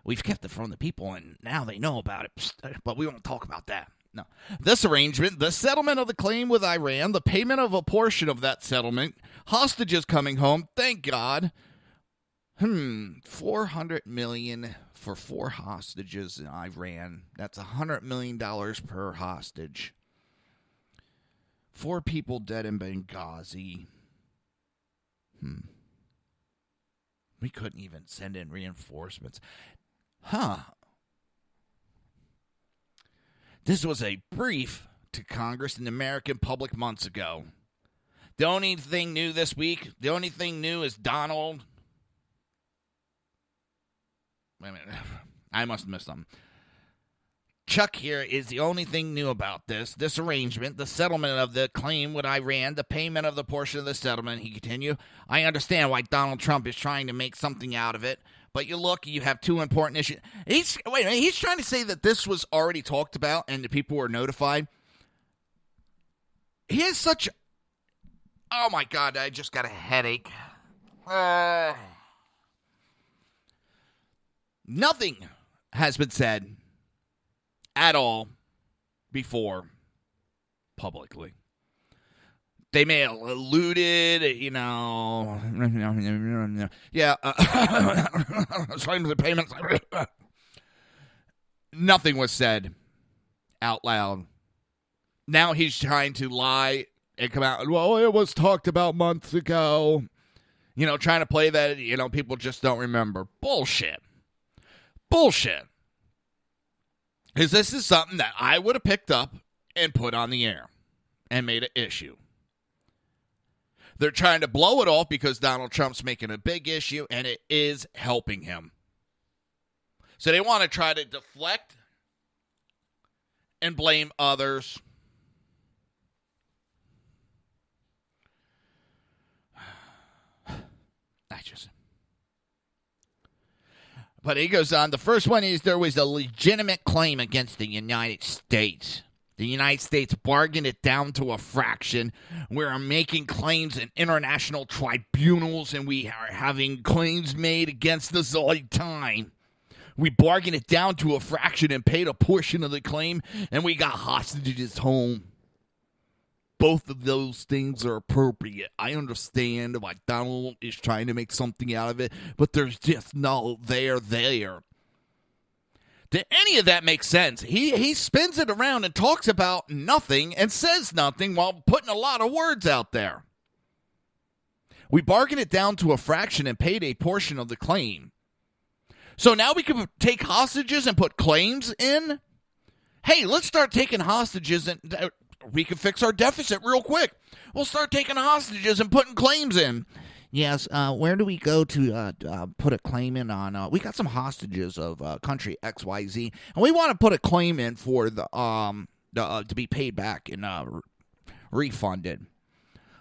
[SPEAKER 1] we've kept it from the people, and now they know about it. But we won't talk about that. No. This arrangement, the settlement of the claim with Iran, the payment of a portion of that settlement, hostages coming home, thank God. $400 million for 4 hostages in Iran. That's $100 million per hostage. 4 people dead in Benghazi. We couldn't even send in reinforcements. This was a brief to Congress and the American public months ago. The only thing new this week, the only thing new is Donald. Wait a minute. I must have missed something. Chuck here is the only thing new about this arrangement, the settlement of the claim with Iran, the payment of the portion of the settlement. He continued, I understand why Donald Trump is trying to make something out of it, but you have 2 important issues. He's trying to say that this was already talked about and the people were notified. He is such, oh my God, I just got a headache. Nothing has been said at all before publicly. They may have alluded, the payments. Nothing was said out loud. Now he's trying to lie and come out, well, it was talked about months ago. Trying to play that, people just don't remember. Bullshit. Because this is something that I would have picked up and put on the air and made an issue. They're trying to blow it off because Donald Trump's making a big issue, and it is helping him. So they want to try to deflect and blame others. But he goes on, the first one is there was a legitimate claim against the United States. The United States bargained it down to a fraction. We're making claims in international tribunals, and we are having claims made against us all the time. We bargained it down to a fraction and paid a portion of the claim, and we got hostages home. Both of those things are appropriate. I understand why Donald is trying to make something out of it, but there's just no there. Did any of that make sense? He spins it around and talks about nothing and says nothing while putting a lot of words out there. We bargained it down to a fraction and paid a portion of the claim. So now we can take hostages and put claims in? Hey, let's start taking hostages and we can fix our deficit real quick. We'll start taking hostages and putting claims in. Yes, where do we go to put a claim in on? We got some hostages of country XYZ, and we want to put a claim in for the to be paid back and refunded.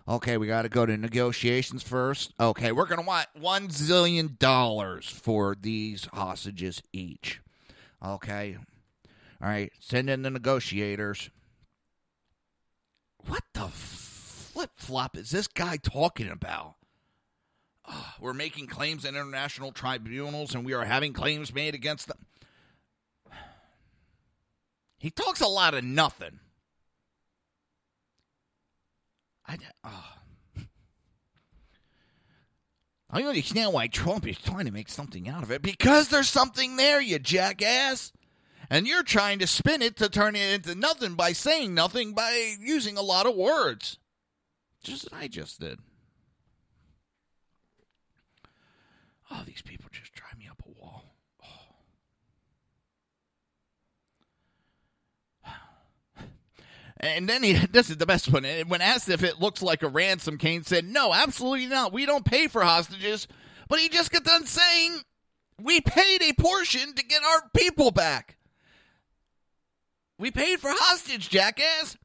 [SPEAKER 1] Okay, we got to go to negotiations first. Okay, we're going to want $1 zillion for these hostages each. Okay. All right, send in the negotiators. What the flip-flop is this guy talking about? We're making claims in international tribunals, and we are having claims made against them. He talks a lot of nothing. I understand why Trump is trying to make something out of it. Because there's something there, you jackass. And you're trying to spin it to turn it into nothing by saying nothing by using a lot of words. Just as I just did. Oh, these people just drive me up a wall. And then this is the best one. When asked if it looks like a ransom, Kane said, no, absolutely not. We don't pay for hostages. But he just got done saying, we paid a portion to get our people back. We paid for hostage, jackass.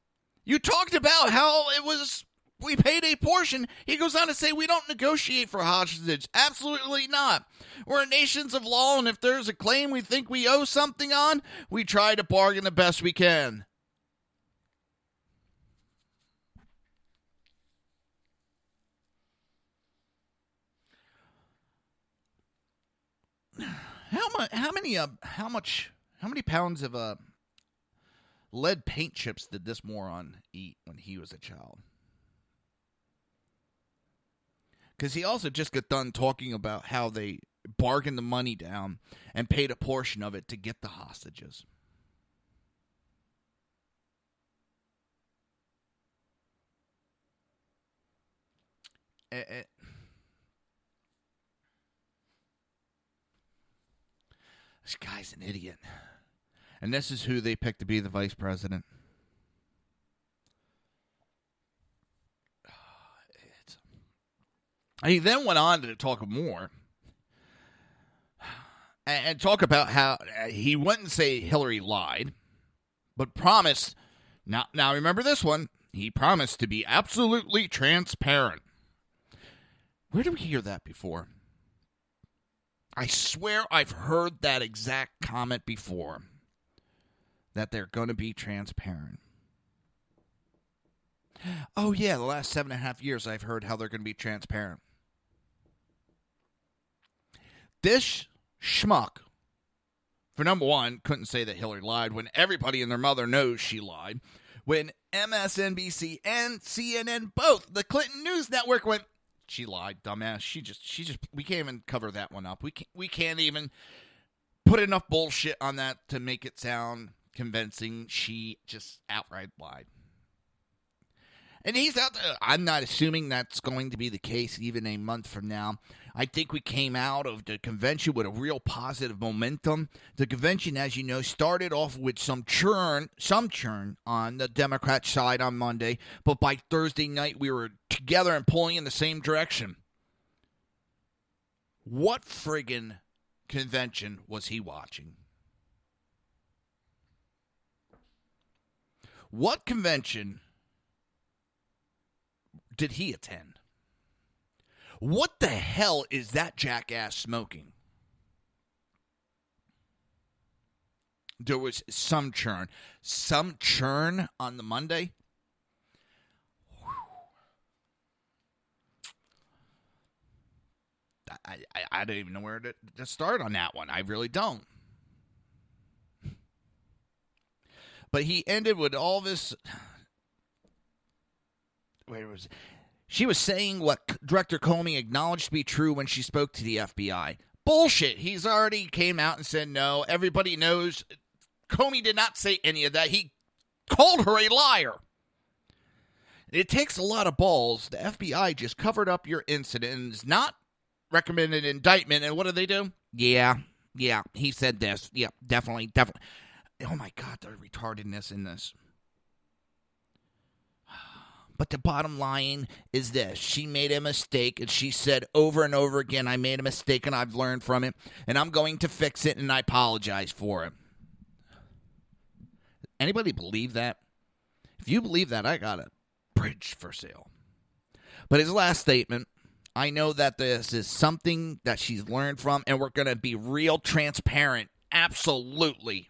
[SPEAKER 1] You talked about how it was, we paid a portion. He goes on to say, we don't negotiate for hostage. Absolutely not. We're nations of law, and if there's a claim we think we owe something on, we try to bargain the best we can. How many pounds of lead paint chips did this moron eat when he was a child? Because he also just got done talking about how they bargained the money down and paid a portion of it to get the hostages. This guy's an idiot. And this is who they picked to be the vice president. He then went on to talk more and talk about how he wouldn't say Hillary lied, but promised. Now remember this one. He promised to be absolutely transparent. Where did we hear that before? I swear I've heard that exact comment before. That they're going to be transparent. Oh, yeah, the last 7.5 years I've heard how they're going to be transparent. This schmuck, for number one, couldn't say that Hillary lied when everybody and their mother knows she lied. When MSNBC and CNN, both, the Clinton News Network went, she lied, dumbass. She just, we can't even cover that one up. We can't even put enough bullshit on that to make it sound convincing. She just outright lied. And he's out there. I'm not assuming that's going to be the case even a month from now. I think we came out of the convention with a real positive momentum. The convention, as you know, started off with some churn on the Democrat side on Monday. But by Thursday night, we were together and pulling in the same direction. What friggin' convention was he watching? What convention did he attend? What the hell is that jackass smoking? There was some churn. Some churn on the Monday? I don't even know where to start on that one. I really don't. But he ended with all this. Where was it? She was saying what Director Comey acknowledged to be true when she spoke to the FBI. Bullshit. He's already came out and said no. Everybody knows Comey did not say any of that. He called her a liar. It takes a lot of balls. The FBI just covered up your incident and is not recommended indictment. And what do? Yeah, he said this. Yeah, definitely. Oh my God, the retardedness in this. But the bottom line is this. She made a mistake, and she said over and over again, I made a mistake, and I've learned from it, and I'm going to fix it, and I apologize for it. Anybody believe that? If you believe that, I got a bridge for sale. But his last statement, I know that this is something that she's learned from, and we're going to be real transparent. Absolutely.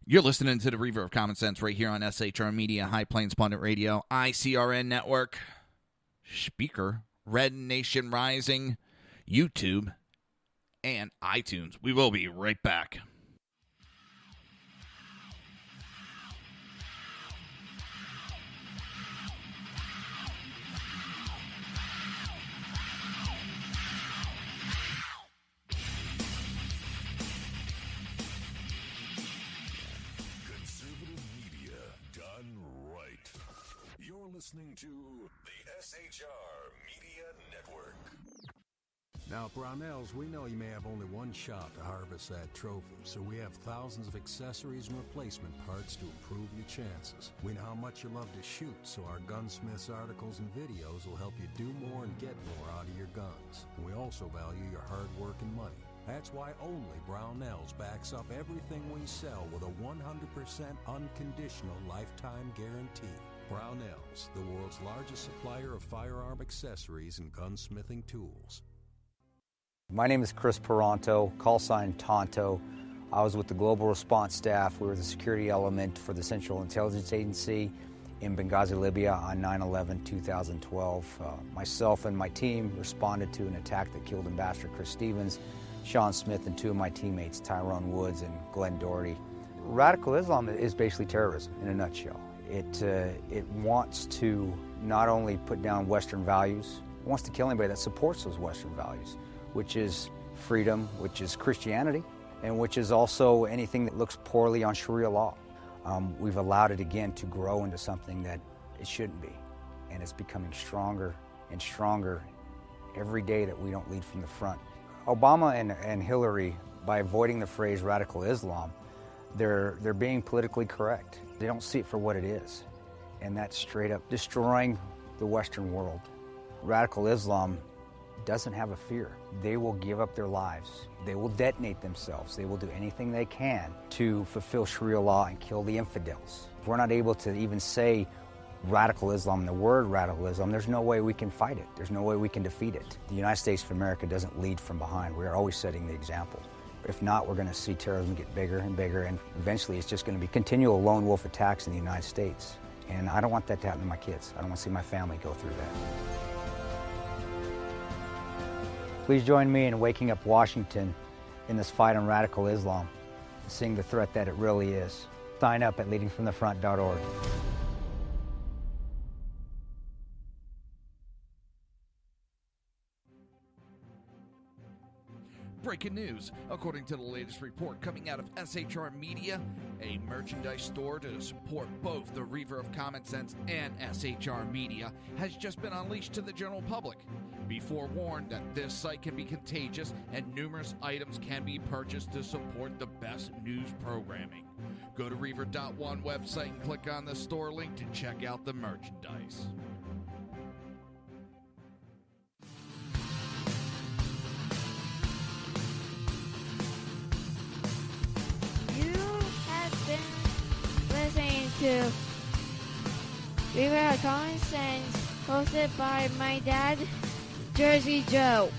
[SPEAKER 1] You're listening to the Reaver of Common Sense right here on SHR Media, High Plains Pundit Radio, ICRN Network, Speaker, Red Nation Rising, YouTube, and iTunes. We will be right back.
[SPEAKER 23] listening to the SHR Media Network.
[SPEAKER 20] Now, at Brownells, we know you may have only one shot to harvest that trophy, so we have thousands of accessories and replacement parts to improve your chances. We know how much you love to shoot, so our gunsmiths articles and videos will help you do more and get more out of your guns. And we also value your hard work and money. That's why only Brownells backs up everything we sell with a 100% unconditional lifetime guarantee. Brownells, the world's largest supplier of firearm accessories and gunsmithing tools.
[SPEAKER 21] My name is Chris Peranto, call sign Tonto. I was with the Global Response Staff. We were the security element for the Central Intelligence Agency in Benghazi, Libya on 9/11/2012. Myself and my team responded to an attack that killed Ambassador Chris Stevens, Sean Smith, and two of my teammates, Tyrone Woods and Glenn Doherty. Radical Islam is basically terrorism in a nutshell. It wants to not only put down Western values, it wants to kill anybody that supports those Western values, which is freedom, which is Christianity, and which is also anything that looks poorly on Sharia law. We've allowed it again to grow into something that it shouldn't be, and it's becoming stronger and stronger every day that we don't lead from the front. Obama and Hillary, by avoiding the phrase radical Islam, they're being politically correct. They don't see it for what it is, and that's straight up destroying the Western world. Radical Islam doesn't have a fear. They will give up their lives. They will detonate themselves. They will do anything they can to fulfill Sharia law and kill the infidels. If we're not able to even say radical Islam, the word radical Islam, there's no way we can fight it. There's no way we can defeat it. The United States of America doesn't lead from behind. We're always setting the example. If not, we're going to see terrorism get bigger and bigger, and eventually it's just going to be continual lone wolf attacks in the United States. And I don't want that to happen to my kids. I don't want to see my family go through that. Please join me in waking up Washington in this fight on radical Islam, seeing the threat that it really is. Sign up at leadingfromthefront.org.
[SPEAKER 1] Breaking news. According to the latest report coming out of SHR Media, a merchandise store to support both the Reaver of Common Sense and SHR Media has just been unleashed to the general public. Be forewarned that this site can be contagious and numerous items can be purchased to support the best news programming. Go to Reaver.one website and click on the store link to check out the merchandise.
[SPEAKER 22] Listening to Reaver of Common Sense, hosted by my dad, Jersey Joe.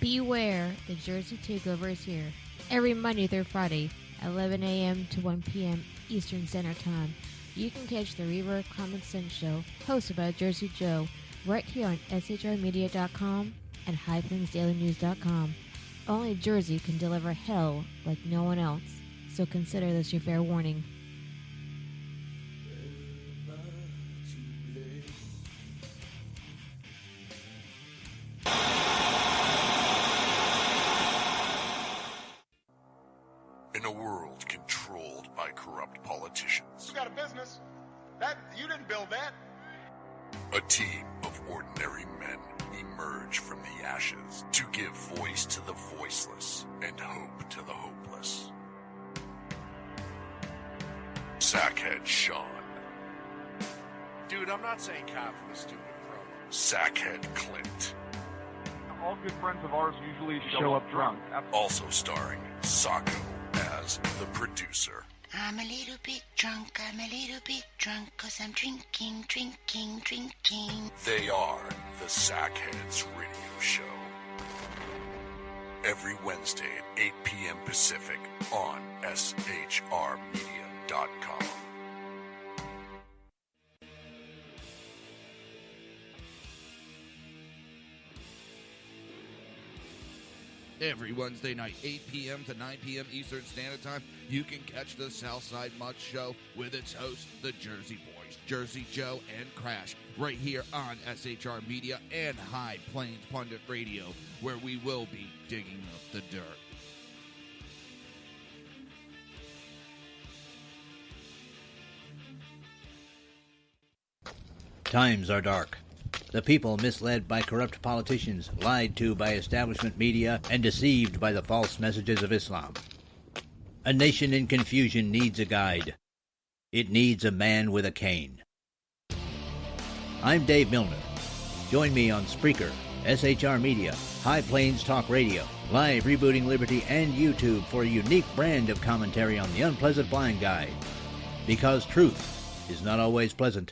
[SPEAKER 22] Beware, the Jersey Takeover is here. Every Monday through Friday, 11 a.m. to 1 p.m. Eastern Standard Time. You can catch the Reaver of Common Sense show, hosted by Jersey Joe, right here on shrmedia.com and highplansdailynews.com. Only Jersey can deliver hell like no one else, so consider this your fair warning.
[SPEAKER 23] In a world controlled by corrupt politicians,
[SPEAKER 24] You got a business. That you didn't build that.
[SPEAKER 23] a team of ordinary men emerge from the ashes to give voice to the voiceless and hope to the hopeless. Sackhead Sean,
[SPEAKER 25] Dude, I'm not saying cop for the stupid pro.
[SPEAKER 23] Sackhead Clint,
[SPEAKER 26] All good friends of ours usually show up drunk.
[SPEAKER 23] also starring Sacco as the producer.
[SPEAKER 13] I'm a little bit drunk, I'm a little bit drunk, 'cause I'm drinking, drinking, drinking.
[SPEAKER 23] They are the Sackheads Radio Show. Every Wednesday at 8 p.m. Pacific on shrmedia.com.
[SPEAKER 1] Every Wednesday night, 8 p.m. to 9 p.m. Eastern Standard Time, you can catch the Southside Mutt Show with its host, the Jersey Boy. boys, Jersey Joe and Crash, right here on SHR Media and High Plains Pundit Radio, where we will be digging up the dirt.
[SPEAKER 3] Times are dark. The people misled by corrupt politicians, lied to by establishment media, and deceived by the false messages of Islam. A nation in confusion needs a guide. It needs a man with a cane. I'm Dave Milner. Join me on Spreaker, SHR Media, High Plains Talk Radio, Live Rebooting Liberty, and YouTube for a unique brand of commentary on the unpleasant blind guide. Because truth is not always pleasant.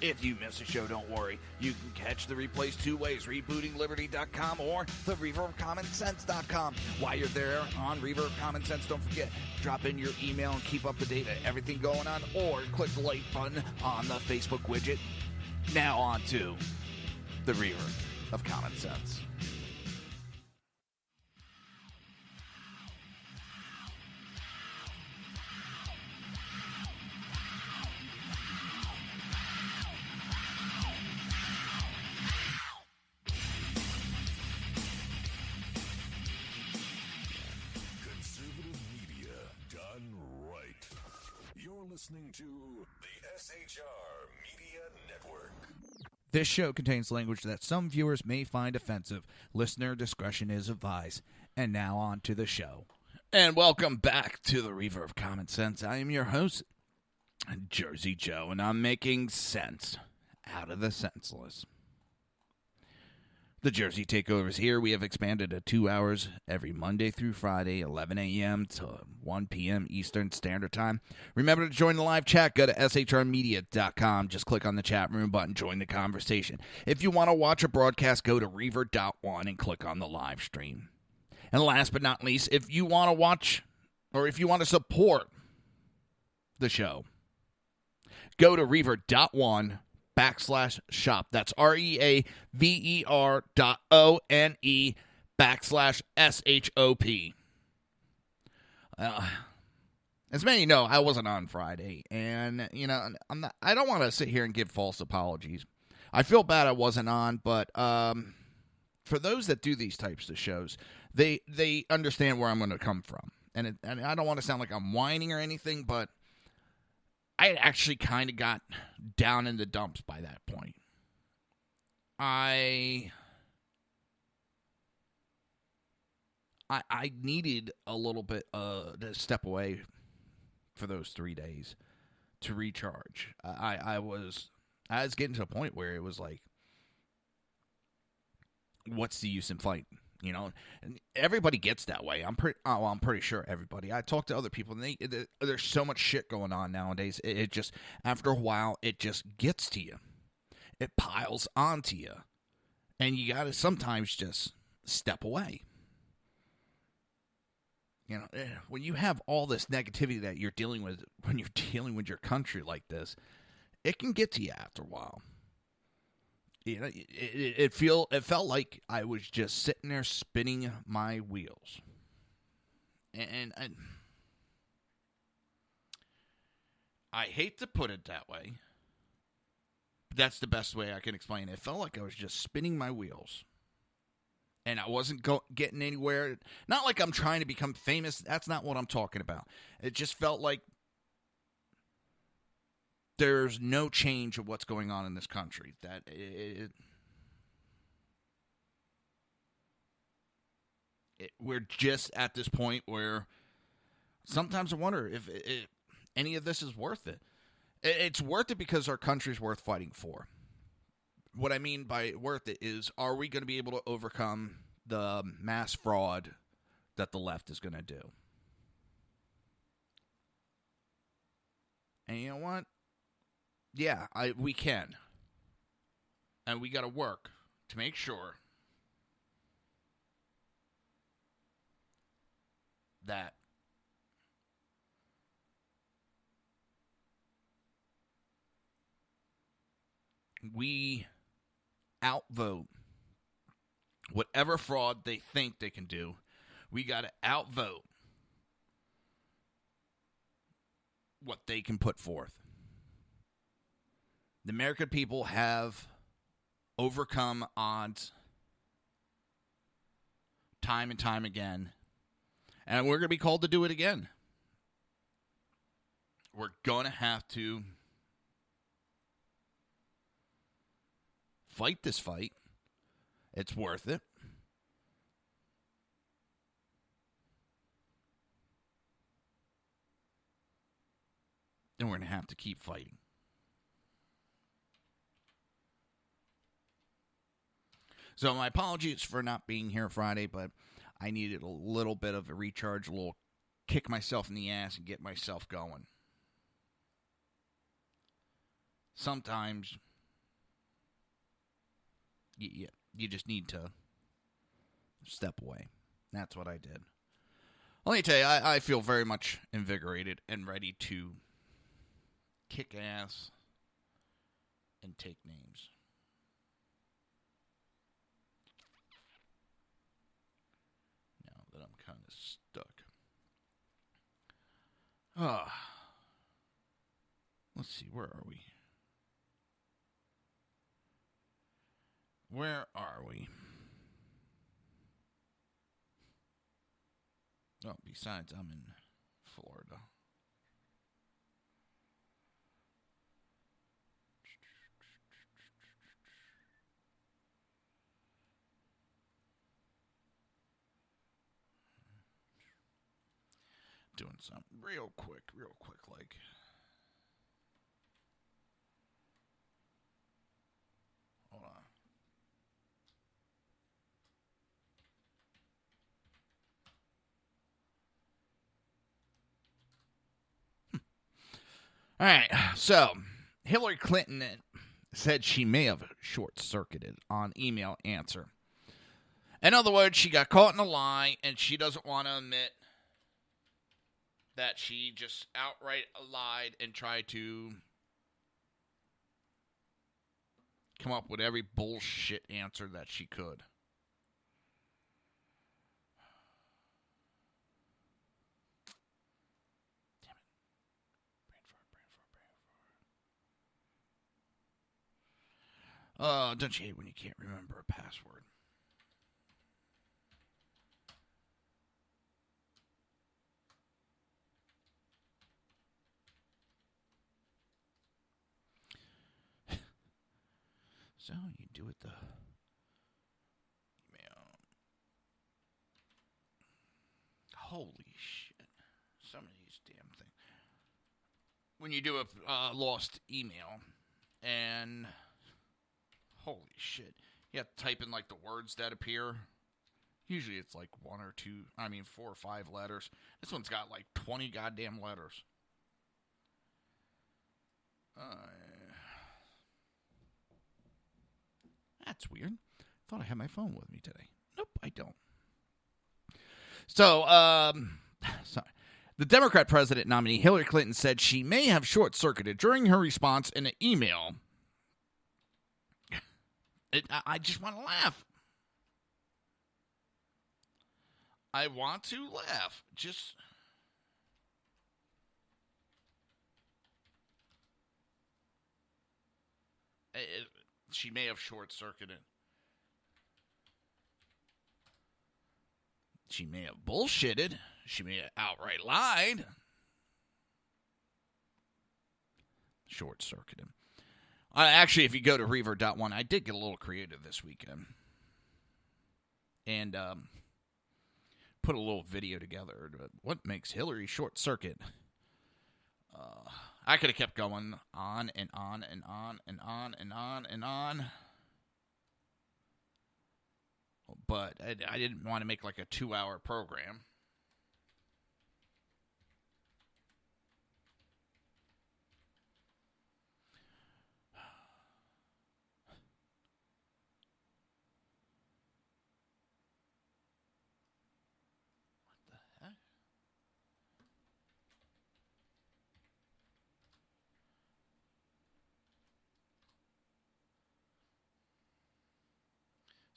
[SPEAKER 1] If you miss a show, don't worry. You can catch the replays two ways, rebootingliberty.com or the Reaver of Common Sense.com. While you're there on Reaver of Common Sense, don't forget, drop in your email and keep up to date on everything going on, or click the like button on the Facebook widget. Now on to the Reaver of Common Sense.
[SPEAKER 23] Listening to the SHR Media Network.
[SPEAKER 1] This show contains language that some viewers may find offensive. Listener discretion is advised. And now on to the show. And welcome back to the Reaver of Common Sense. I am your host, Jersey Joe, and I'm making sense out of the senseless. The Jersey Takeover is here. We have expanded to 2 hours every Monday through Friday, 11 a.m. to 1 p.m. Eastern Standard Time. Remember to join the live chat. Go to shrmedia.com. Just click on the chat room button. Join the conversation. If you want to watch a broadcast, go to reaver.one and click on the live stream. And last but not least, if you want to watch or if you want to support the show, go to reaver.one/shop. That's REAVER.ONE/SHOP. As many know, I wasn't on Friday, and I don't want to sit here and give false apologies. I feel bad I wasn't on, but for those that do these types of shows, they understand where I'm going to come from, and I don't want to sound like I'm whining or anything, but I actually kind of got down in the dumps by that point. I needed a little bit to step away for those 3 days to recharge. I was getting to a point where it was like, what's the use in fighting? And everybody gets that way. I'm pretty sure everybody. I talk to other people, and there's so much shit going on nowadays. It just, after a while, it just gets to you. It piles onto you, and you got to sometimes just step away. When you have all this negativity that you're dealing with, when you're dealing with your country like this, it can get to you after a while. It felt like I was just sitting there spinning my wheels, and I hate to put it that way, but that's the best way I can explain it. It felt like I was just spinning my wheels, and I wasn't getting anywhere. Not like I'm trying to become famous. That's not what I'm talking about. It just felt like there's no change of what's going on in this country. That we're just at this point where sometimes I wonder if any of this is worth it. It's worth it because our country's worth fighting for. What I mean by worth it is, are we going to be able to overcome the mass fraud that the left is going to do? And you know what? Yeah, we can. And we got to work to make sure that we outvote whatever fraud they think they can do. We got to outvote what they can put forth. The American people have overcome odds time and time again, and we're going to be called to do it again. We're going to have to fight this fight. It's worth it. And we're going to have to keep fighting. So my apologies for not being here Friday, but I needed a little bit of a recharge, a little kick myself in the ass and get myself going. Sometimes you just need to step away. That's what I did. Let me tell you, I feel very much invigorated and ready to kick ass and take names. Now that I'm kind of stuck. Let's see, where are we? Where are we? Oh, besides, I'm in Florida. Doing something real quick, like. Hold on. All right, so Hillary Clinton said she may have short-circuited on email answer. In other words, she got caught in a lie, and she doesn't want to admit that she just outright lied and tried to come up with every bullshit answer that she could. Oh, don't you hate when you can't remember a password? So you do it the email. Holy shit. Some of these damn things. When you do a lost email and holy shit. You have to type in like the words that appear. Usually it's like 4 or 5 letters. This one's got like 20 goddamn letters. That's weird. Thought I had my phone with me today. Nope, I don't. So, sorry. The Democrat president nominee Hillary Clinton said she may have short-circuited during her response in an email. I just want to laugh. I want to laugh. She may have short-circuited. She may have bullshitted. She may have outright lied. Short-circuited. Actually, if you go to Reaver.one, I did get a little creative this weekend. And put a little video together. What makes Hillary short-circuit? I could have kept going on and on and on and on and on and on. But I didn't want to make like a 2-hour program.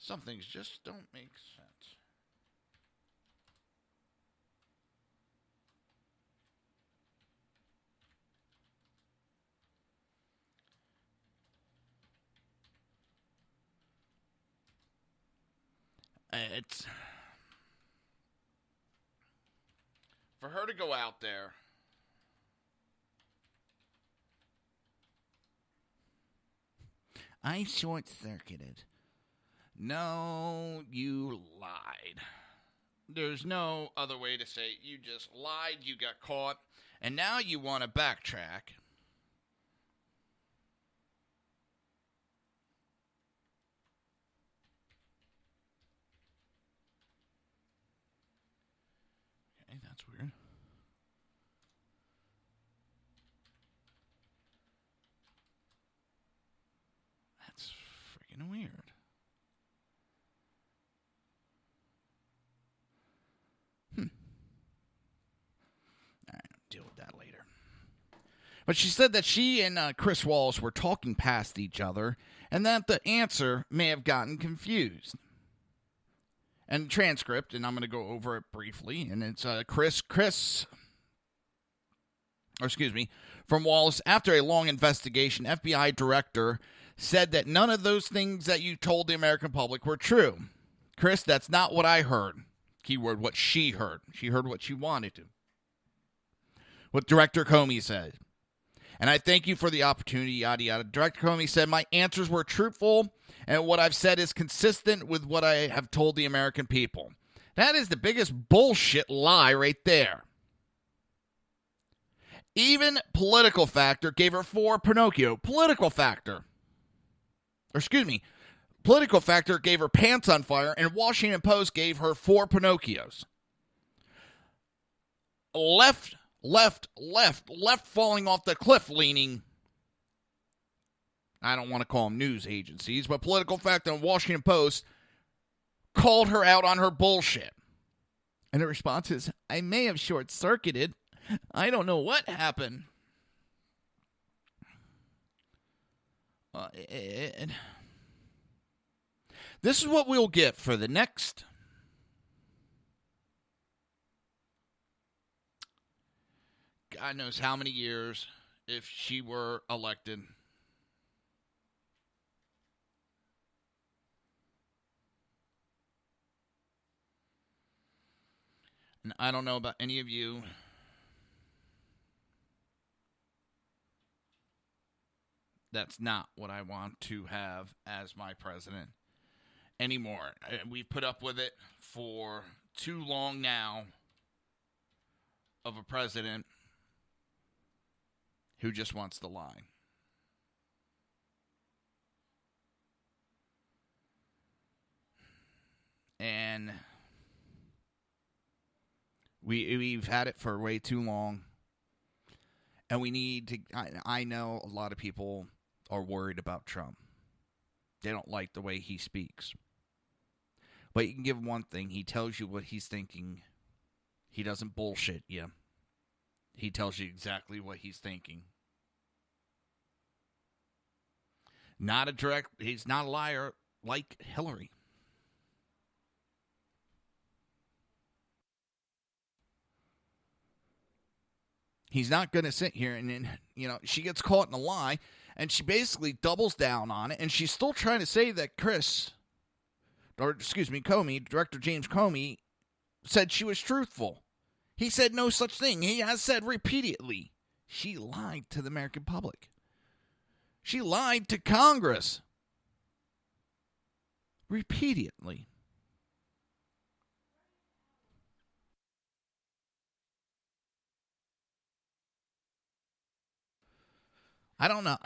[SPEAKER 1] Some things just don't make sense. It's for her to go out there. I short-circuited. No, you lied. There's no other way to say it. You just lied, you got caught, and now you want to backtrack. Okay, that's weird. That's freaking weird. All right, I'll deal with that later. But she said that she and Chris Wallace were talking past each other and that the answer may have gotten confused. And the transcript, and I'm going to go over it briefly, and it's from Wallace. After a long investigation, FBI director said that none of those things that you told the American public were true. Chris, that's not what I heard. Keyword, what she heard. She heard what she wanted to. What Director Comey said. And I thank you for the opportunity, yada, yada. Director Comey said, my answers were truthful, and what I've said is consistent with what I have told the American people. That is the biggest bullshit lie right there. Even Political Factor gave her 4 Pinocchio. Political Factor gave her pants on fire, and Washington Post gave her 4 Pinocchios. Left falling off the cliff leaning. I don't want to call them news agencies, but Political Factor and Washington Post called her out on her bullshit. And the response is, I may have short-circuited. I don't know what happened. This is what we'll get for the next God knows how many years if she were elected. And I don't know about any of you. That's not what I want to have as my president anymore. We've put up with it for too long now of a president who just wants to lie. And we've had it for way too long. And we need to, I know a lot of people are worried about Trump. They don't like the way he speaks. But you can give him one thing. He tells you what he's thinking. He doesn't bullshit you. He tells you exactly what he's thinking. He's not a liar like Hillary. He's not going to sit here and then, she gets caught in a lie and she basically doubles down on it. And she's still trying to say that Comey, Director James Comey, said she was truthful. He said no such thing. He has said repeatedly. She lied to the American public. She lied to Congress. Repeatedly. I don't know.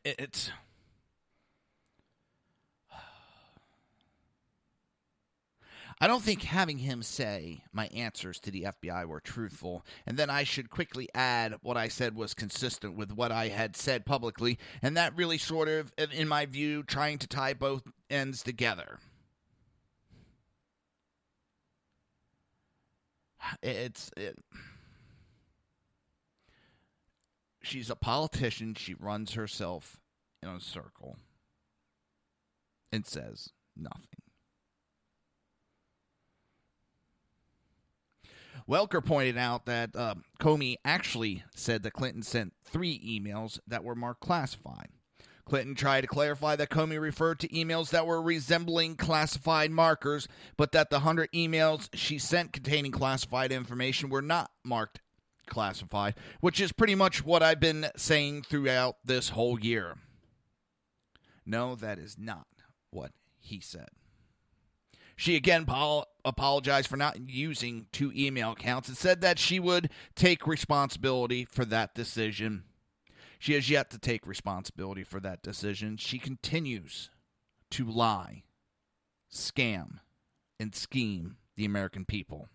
[SPEAKER 1] It's... I don't think having him say my answers to the FBI were truthful, and then I should quickly add what I said was consistent with what I had said publicly, and that really sort of, in my view, trying to tie both ends together. She's a politician. She runs herself in a circle and says nothing. Welker pointed out that Comey actually said that Clinton sent 3 emails that were marked classified. Clinton tried to clarify that Comey referred to emails that were resembling classified markers, but that the 100 emails she sent containing classified information were not marked classified, which is pretty much what I've been saying throughout this whole year. No, that is not what he said. She again apologized for not using 2 email accounts and said that she would take responsibility for that decision. She has yet to take responsibility for that decision. She continues to lie, scam, and scheme the American people.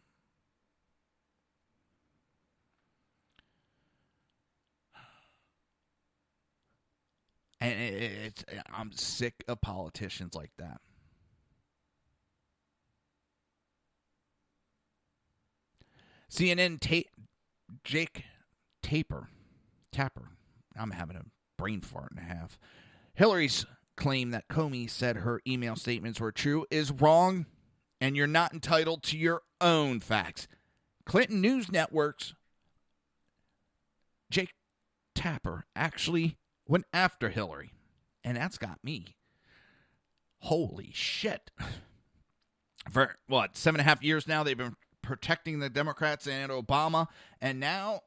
[SPEAKER 1] And I'm sick of politicians like that. CNN Jake Tapper. I'm having a brain fart and a half. Hillary's claim that Comey said her email statements were true is wrong, and you're not entitled to your own facts. Clinton News Network's Jake Tapper actually went after Hillary, and that's got me. Holy shit. For, 7.5 years now, they've been protecting the Democrats and Obama, and now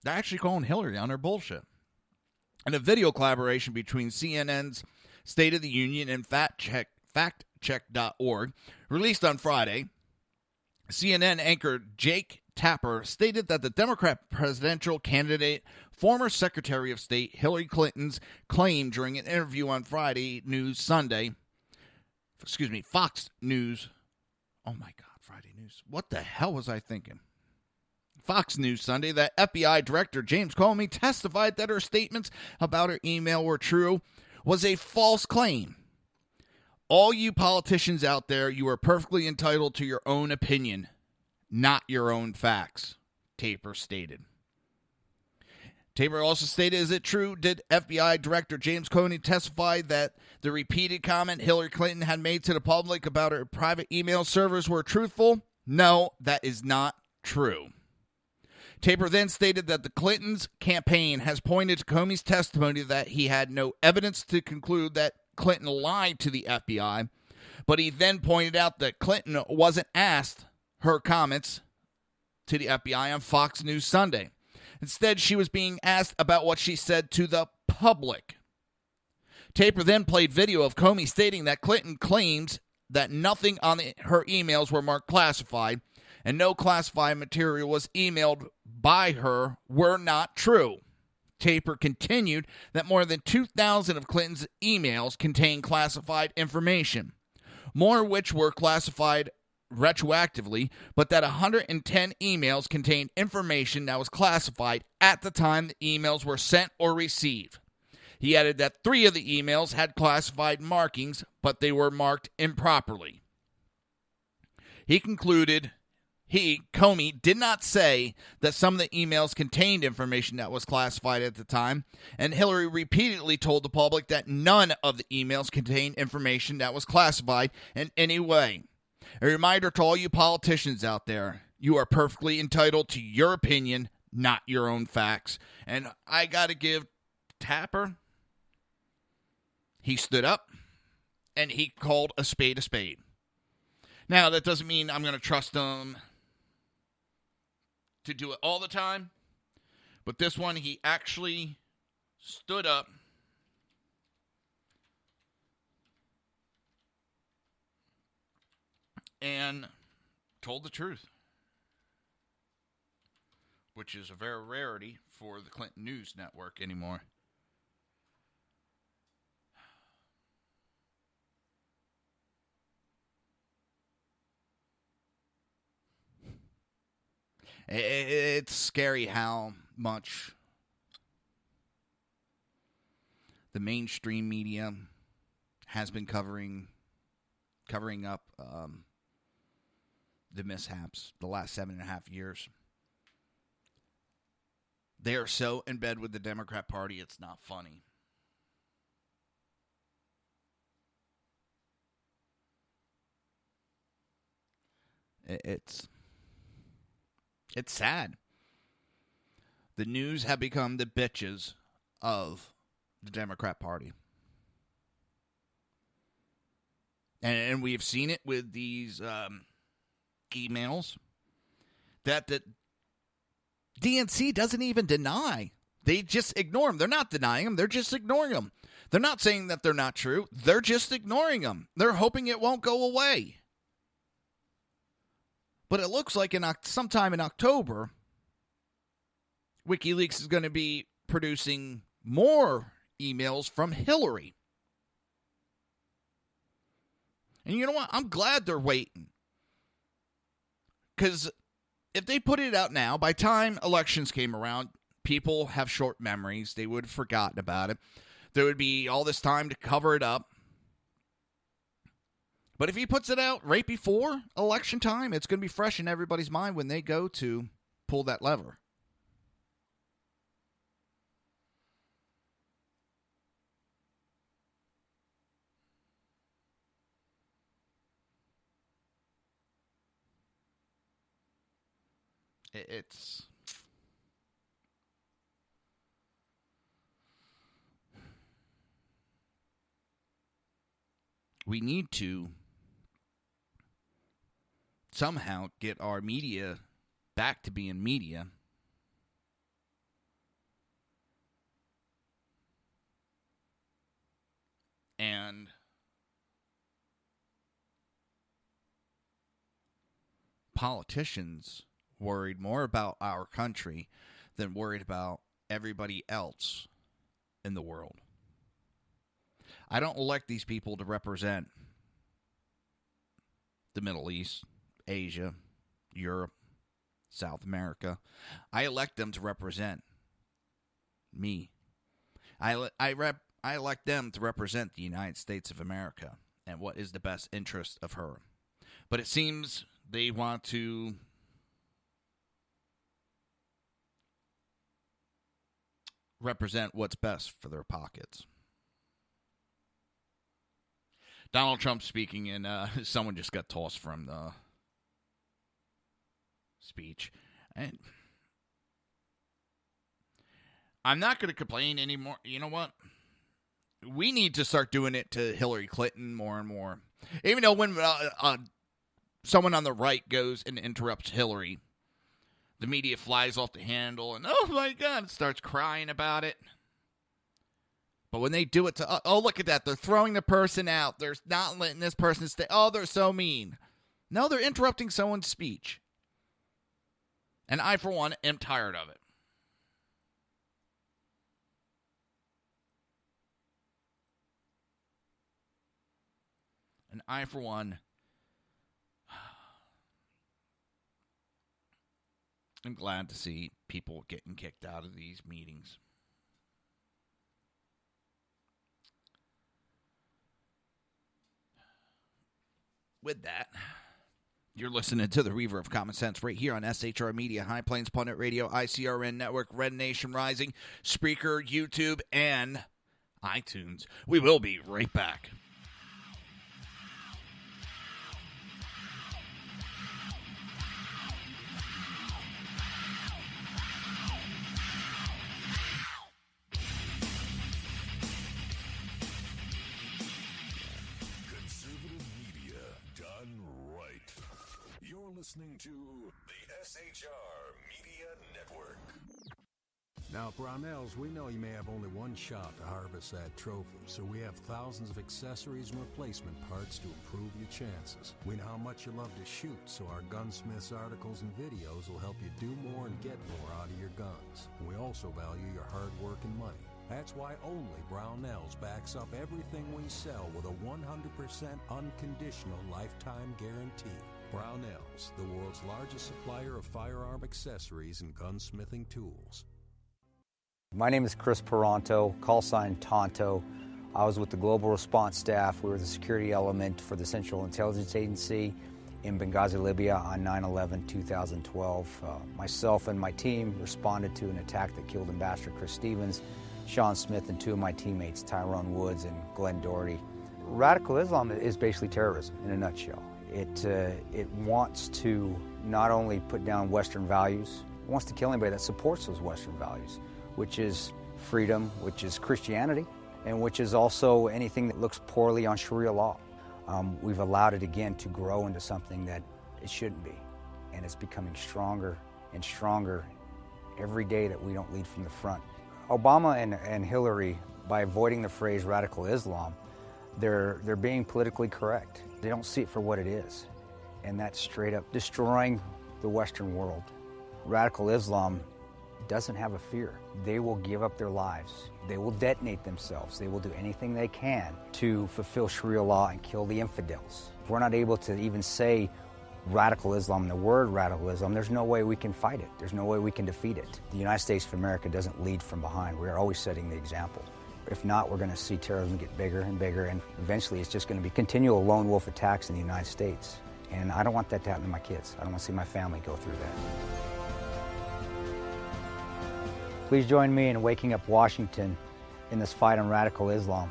[SPEAKER 1] they're actually calling Hillary on her bullshit. In a video collaboration between CNN's State of the Union and factcheck.org, released on Friday, CNN anchor Jake Tapper stated that the Democrat presidential candidate, former Secretary of State Hillary Clinton's claim during an interview on Fox News. Oh my God, Friday News. What the hell was I thinking? Fox News Sunday that FBI Director James Comey testified that her statements about her email were true was a false claim. All you politicians out there, you are perfectly entitled to your own opinion, not your own facts, Tapper stated. Tapper also stated, is it true, did FBI Director James Comey testify that the repeated comment Hillary Clinton had made to the public about her private email servers were truthful? No, that is not true. Tapper then stated that the Clintons' campaign has pointed to Comey's testimony that he had no evidence to conclude that Clinton lied to the FBI, but he then pointed out that Clinton wasn't asked her comments to the FBI on Fox News Sunday. Instead, she was being asked about what she said to the public. Tapper then played video of Comey stating that Clinton claims that nothing on her emails were marked classified and no classified material was emailed by her were not true. Tapper continued that more than 2,000 of Clinton's emails contained classified information, more of which were classified retroactively, but that 110 emails contained information that was classified at the time the emails were sent or received. He added that 3 of the emails had classified markings, but they were marked improperly. He concluded Comey did not say that some of the emails contained information that was classified at the time, and Hillary repeatedly told the public that none of the emails contained information that was classified in any way. A reminder to all you politicians out there, you are perfectly entitled to your opinion, not your own facts. And I got to give Tapper, he stood up and he called a spade a spade. Now, that doesn't mean I'm going to trust him to do it all the time, but this one he actually stood up and told the truth, which is a very rarity for the Clinton News Network anymore. It's scary how much the mainstream media has been covering up the mishaps the last 7.5 years. They are so in bed with the Democrat Party, it's not funny. It's sad. The news have become the bitches of the Democrat Party. And we've seen it with these emails that the DNC doesn't even deny. They just ignore them. They're not denying them. They're just ignoring them. They're not saying that they're not true. They're just ignoring them. They're hoping it won't go away. But it looks like sometime in October, WikiLeaks is going to be producing more emails from Hillary. And you know what? I'm glad they're waiting. Because if they put it out now, by time elections came around, people have short memories. They would have forgotten about it. There would be all this time to cover it up. But if he puts it out right before election time, it's going to be fresh in everybody's mind when they go to pull that lever. It's... We need to somehow get our media back to being media. And politicians worried more about our country than worried about everybody else in the world. I don't elect these people to represent the Middle East, Asia, Europe, South America. I elect them to represent me. I elect them to represent the United States of America and what is the best interest of her. But it seems they want to represent what's best for their pockets. Donald Trump speaking, and someone just got tossed from the speech. And I'm not going to complain anymore. You know what? We need to start doing it to Hillary Clinton more and more. Even though when someone on the right goes and interrupts Hillary, the media flies off the handle and, oh my God, starts crying about it. But when they do it to, oh, look at that. They're throwing the person out. They're not letting this person stay. Oh, they're so mean. No, they're interrupting someone's speech. And I, for one, am tired of it. And I, for one, am glad to see people getting kicked out of these meetings. With that, you're listening to the Reaver of Common Sense right here on SHR Media, High Plains Pundit Radio, ICRN Network, Red Nation Rising, Spreaker, YouTube, and iTunes. We will be right back.
[SPEAKER 23] Listening to the SHR Media Network.
[SPEAKER 20] Now, at Brownells, we know you may have only one shot to harvest that trophy, so we have thousands of accessories and replacement parts to improve your chances. We know how much you love to shoot, so our gunsmiths articles and videos will help you do more and get more out of your guns. And we also value your hard work and money. That's why only Brownells backs up everything we sell with a 100% unconditional lifetime guarantee. Brownells, the world's largest supplier of firearm accessories and gunsmithing tools.
[SPEAKER 21] My name is Chris Peranto, call sign Tonto. I was with the Global Response Staff. We were the security element for the Central Intelligence Agency in Benghazi, Libya on 9/11/2012. Myself and my team responded to an attack that killed Ambassador Chris Stevens, Sean Smith, and two of my teammates, Tyrone Woods and Glenn Doherty. Radical Islam is basically terrorism in a nutshell. It wants to not only put down Western values wants to kill anybody that supports those Western values, which is freedom, which is Christianity, and which is also anything that looks poorly on Sharia law. We've allowed it again to grow into something that it shouldn't be, and it's becoming stronger and stronger every day that we don't lead from the front. Obama and Hillary, by avoiding the phrase radical Islam, they're being politically correct. They don't see it for what it is, and that's straight up destroying the Western world. Radical Islam doesn't have a fear. They will give up their lives. They will detonate themselves. They will do anything they can to fulfill Sharia law and kill the infidels. If we're not able to even say radical Islam, the word radical Islam, there's no way we can fight it. There's no way we can defeat it. The United States of America doesn't lead from behind. We're always setting the example. If not, we're going to see terrorism get bigger and bigger, and eventually it's just going to be continual lone wolf attacks in the United States. And I don't want that to happen to my kids. I don't want to see my family go through that. Please join me in waking up Washington in this fight on radical Islam,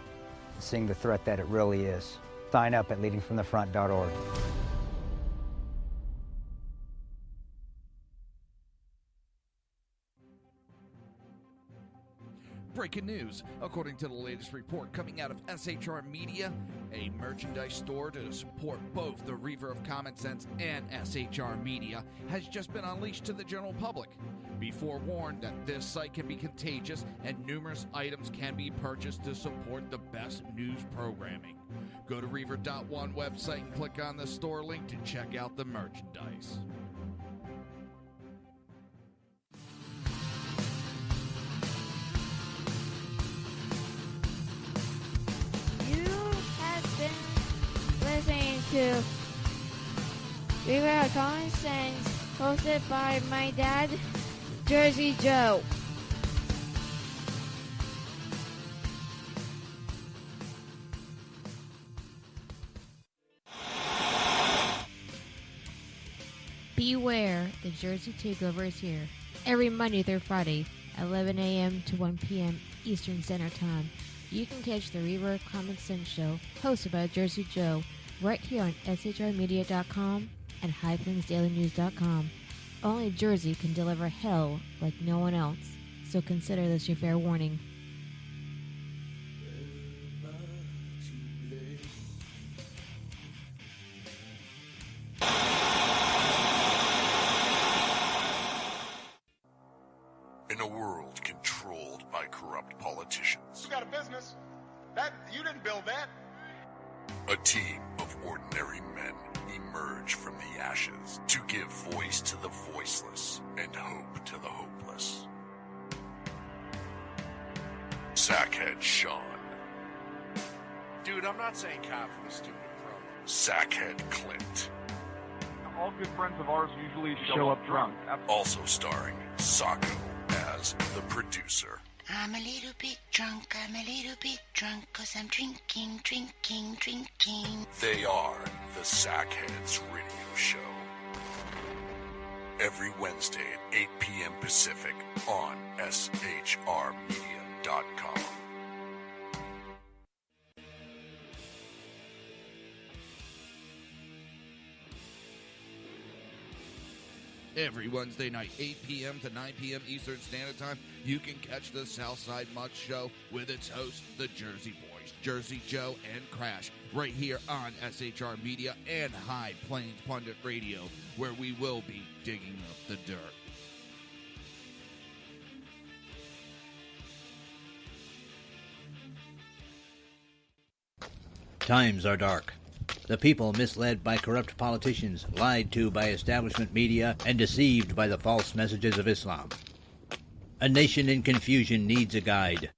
[SPEAKER 21] seeing the threat that it really is. Sign up at leadingfromthefront.org.
[SPEAKER 1] Breaking news. According to the latest report coming out of SHR Media, a merchandise store to support both the Reaver of Common Sense and SHR Media has just been unleashed to the general public. Be forewarned that this site can be contagious and numerous items can be purchased to support the best news programming. Go to Reaver.one website and click on the store link to check out the merchandise.
[SPEAKER 22] Listening to Reaver of Common Sense, hosted by my dad, Jersey Joe. Beware, the Jersey Takeover is here. Every Monday through Friday, 11 a.m. to 1 p.m. Eastern Standard Time. You can catch the Reaver of Common Sense show, hosted by Jersey Joe, right here on shrmedia.com and highplainsdailynews.com. Only Jersey can deliver hell like no one else, so consider this your fair warning.
[SPEAKER 23] In a world controlled by corrupt politicians,
[SPEAKER 24] You got a business. That you didn't build that.
[SPEAKER 23] a team of ordinary men emerge from the ashes to give voice to the voiceless and hope to the hopeless. Sackhead Sean,
[SPEAKER 25] Dude, I'm not saying coffee is stupid, bro.
[SPEAKER 23] Sackhead Clint,
[SPEAKER 26] All good friends of ours usually show up drunk.
[SPEAKER 23] also starring Sacco as the producer.
[SPEAKER 13] I'm a little bit drunk, I'm a little bit drunk, 'cause I'm drinking, drinking, drinking.
[SPEAKER 23] They are the Sackheads Radio Show. Every Wednesday at 8 p.m. Pacific on shrmedia.com.
[SPEAKER 1] Every Wednesday night, 8 p.m. to 9 p.m. Eastern Standard Time, you can catch the Southside Much Show with its hosts, the Jersey Boys, Jersey Joe and Crash, right here on SHR Media and High Plains Pundit Radio, where we will be digging up the dirt.
[SPEAKER 3] Times are dark. The people misled by corrupt politicians, lied to by establishment media, and deceived by the false messages of Islam. A nation in confusion needs a guide.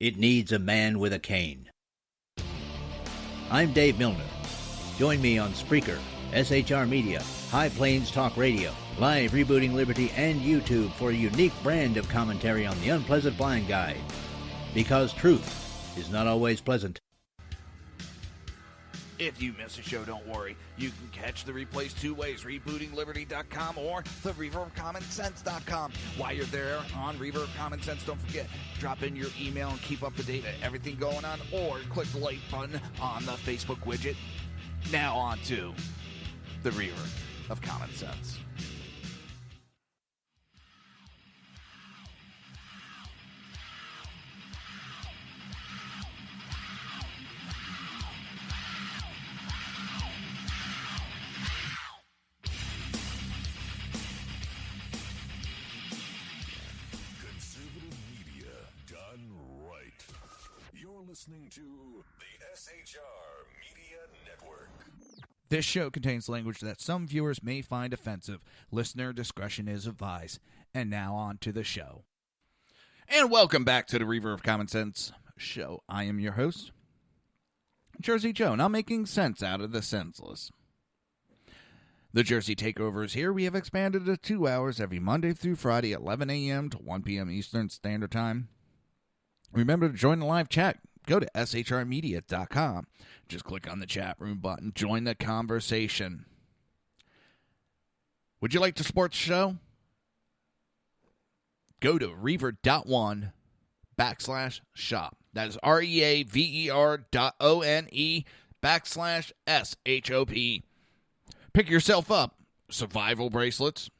[SPEAKER 3] It needs a man with a cane. I'm Dave Milner. Join me on Spreaker, SHR Media, High Plains Talk Radio, Live Rebooting Liberty, and YouTube for a unique brand of commentary on the unpleasant blind guide. Because truth is not always pleasant.
[SPEAKER 1] If you miss a show, don't worry. You can catch the replays two ways, rebootingliberty.com or the reaverofcommonsense.com. While you're there on Reaver of Common Sense, don't forget, drop in your email and keep up to date with everything going on, or click the like button on the Facebook widget. Now on to the Reaver of Common Sense.
[SPEAKER 23] listening to the SHR Media Network.
[SPEAKER 1] This show contains language that some viewers may find offensive. Listener discretion is advised. And now on to the show. And welcome back to the Reaver of Common Sense show. I am your host, Jersey Joe, now making sense out of the senseless. The Jersey Takeover is here. We have expanded to 2 hours every Monday through Friday, 11 a.m. to 1 p.m. Eastern Standard Time. Remember to join the live chat. Go to shrmedia.com. Just click on the chat room button. Join the conversation. Would you like to support the show? Go to reaver.one/shop. That is REAVER.ONE/SHOP. Pick yourself up survival bracelets.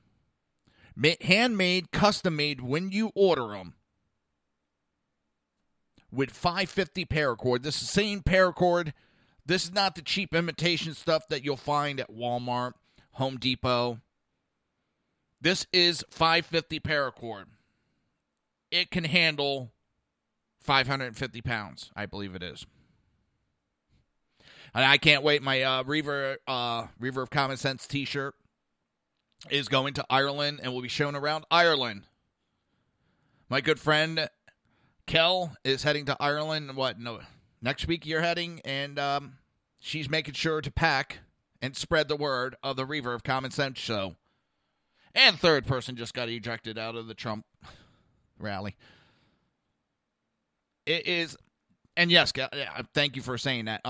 [SPEAKER 1] Handmade, custom-made when you order them. With 550 paracord. This is the same paracord. This is not the cheap imitation stuff that you'll find at Walmart, Home Depot. This is 550 paracord. It can handle 550 pounds, I believe it is. And I can't wait. My Reaver of Common Sense t-shirt is going to Ireland and will be shown around Ireland. My good friend Kel is heading to Ireland. Next week you're heading, and she's making sure to pack and spread the word of the Reaver of Common Sense show. And third person just got ejected out of the Trump rally. It is, and yes, thank you for saying that.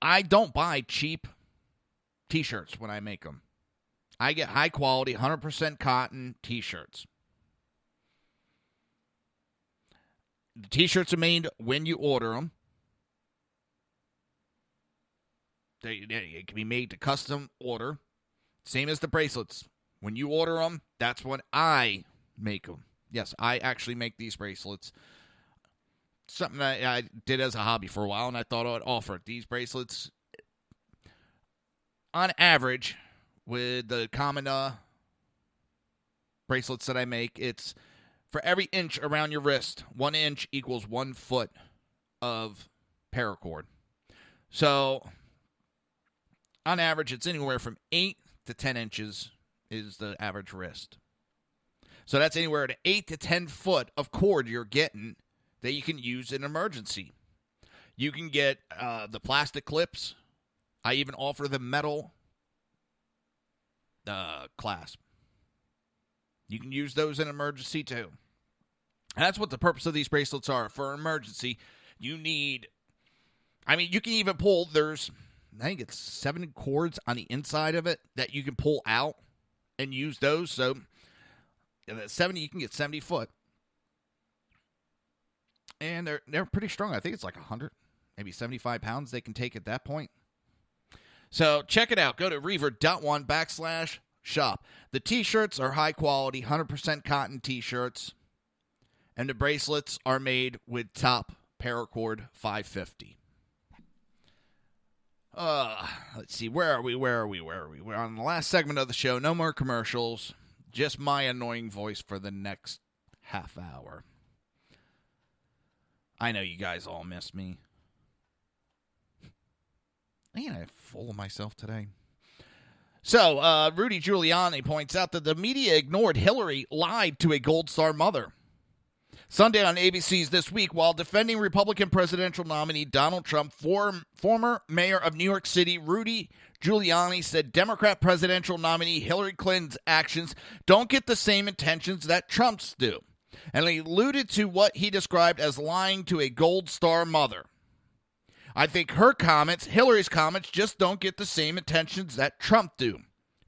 [SPEAKER 1] I don't buy cheap t-shirts when I make them. I get high quality, 100% cotton t-shirts. The t-shirts are made when you order them. It can be made to custom order. Same as the bracelets. When you order them, that's when I make them. Yes, I actually make these bracelets. Something that I did as a hobby for a while, and I thought I would offer these bracelets. On average, with the common bracelets that I make, it's for every inch around your wrist, 1 inch equals 1 foot of paracord. So, on average, it's anywhere from 8 to 10 inches is the average wrist. So that's anywhere to 8 to 10 foot of cord you're getting that you can use in emergency. You can get the plastic clips. I even offer the metal clasp. You can use those in emergency too. And that's what the purpose of these bracelets are. For emergency, you need, you can even pull, I think it's 7 cords on the inside of it that you can pull out and use those. So, 70, you can get 70 foot. And they're pretty strong. I think it's like 100, maybe 75 pounds they can take at that point. So, check it out. Go to reaver.one/shop. The t-shirts are high quality, 100% cotton t-shirts. And the bracelets are made with top paracord 550. Let's see. Where are we? We're on the last segment of the show. No more commercials. Just my annoying voice for the next half hour. I know you guys all miss me. I'm full of myself today. So, Rudy Giuliani points out that the media ignored Hillary lied to a Gold Star mother. Sunday on ABC's This Week, while defending Republican presidential nominee Donald Trump, former mayor of New York City, Rudy Giuliani, said Democrat presidential nominee Hillary Clinton's actions don't get the same intentions that Trump's do. And he alluded to what he described as lying to a Gold Star mother. I think Hillary's comments, just don't get the same intentions that Trump do.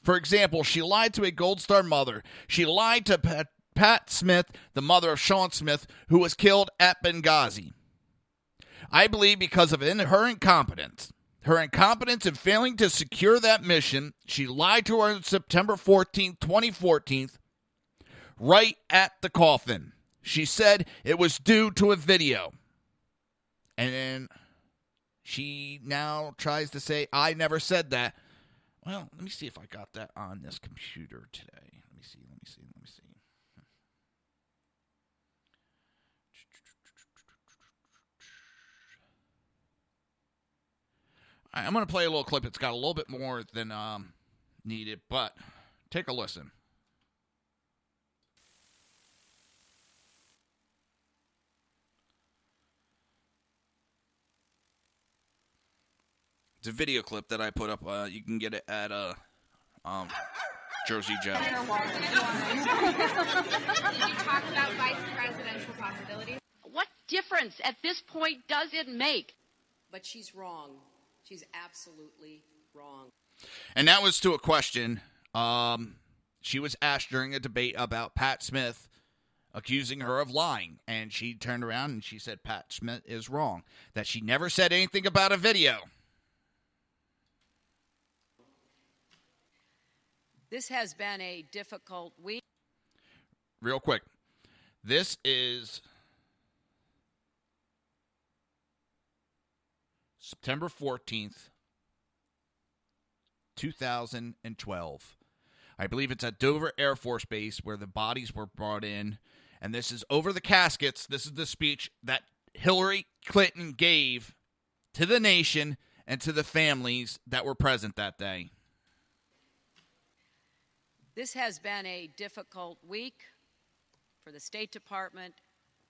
[SPEAKER 1] For example, she lied to a Gold Star mother. She lied to Pat Smith, the mother of Sean Smith, who was killed at Benghazi. I believe because of her incompetence in failing to secure that mission, she lied to her on September 14, 2014, right at the coffin. She said it was due to a video. And then she now tries to say, I never said that. Well, let me see if I got that on this computer today. Let me see. I'm going to play a little clip. It's got a little bit more than needed, but take a listen. It's a video clip that I put up. You can get it at Jersey Joe.
[SPEAKER 4] Did you talk about vice presidential possibilities?
[SPEAKER 8] What difference at this point does it make?
[SPEAKER 5] But she's wrong. She's absolutely wrong.
[SPEAKER 1] And that was to a question. She was asked during a debate about Pat Smith accusing her of lying. And she turned around and she said Pat Smith is wrong. That she never said anything about a video.
[SPEAKER 5] This has been a difficult week.
[SPEAKER 1] Real quick. This is September 14th, 2012. I believe it's at Dover Air Force Base where the bodies were brought in. And this is over the caskets. This is the speech that Hillary Clinton gave to the nation and to the families that were present that day.
[SPEAKER 5] This has been a difficult week for the State Department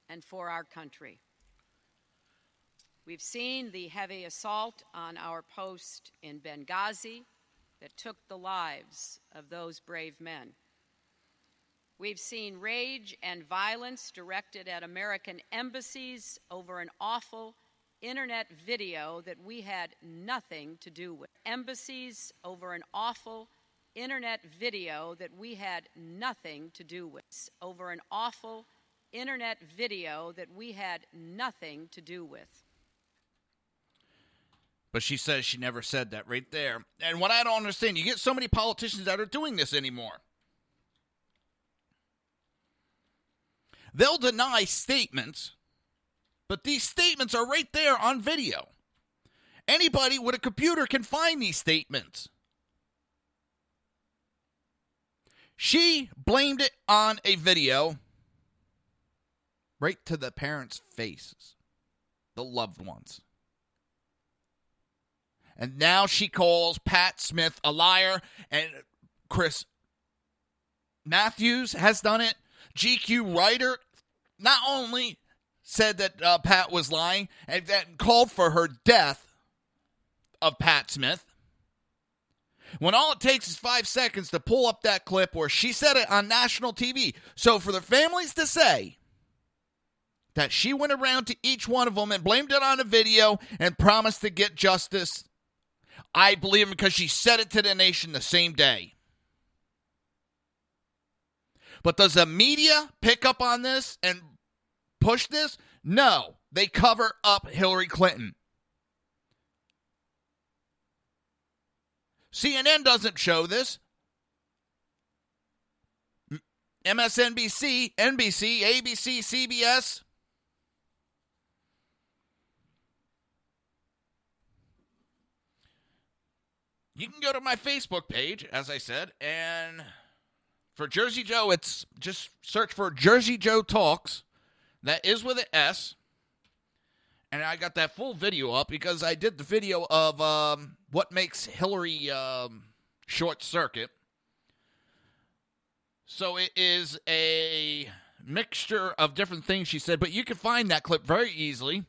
[SPEAKER 5] and for our country. We've seen the heavy assault on our post in Benghazi that took the lives of those brave men. We've seen rage and violence directed at American embassies over an awful internet video that we had nothing to do with. Embassies over an awful internet video that we had nothing to do with. Over an awful internet video that we had nothing to do with.
[SPEAKER 1] But she says she never said that right there. And what I don't understand, you get so many politicians that are doing this anymore. They'll deny statements, but these statements are right there on video. Anybody with a computer can find these statements. She blamed it on a video right to the parents' faces, the loved ones. And now she calls Pat Smith a liar, and Chris Matthews has done it. GQ writer not only said that Pat was lying and that called for her death of Pat Smith, when all it takes is 5 seconds to pull up that clip where she said it on national TV. So for the families to say that she went around to each one of them and blamed it on a video and promised to get justice, I believe him because she said it to the nation the same day. But does the media pick up on this and push this? No. They cover up Hillary Clinton. CNN doesn't show this. MSNBC, NBC, ABC, CBS. You can go to my Facebook page, as I said, and for Jersey Joe, it's just search for Jersey Joe Talks. That is with an S. And I got that full video up because I did the video of what makes Hillary short circuit. So it is a mixture of different things she said, but you can find that clip very easily.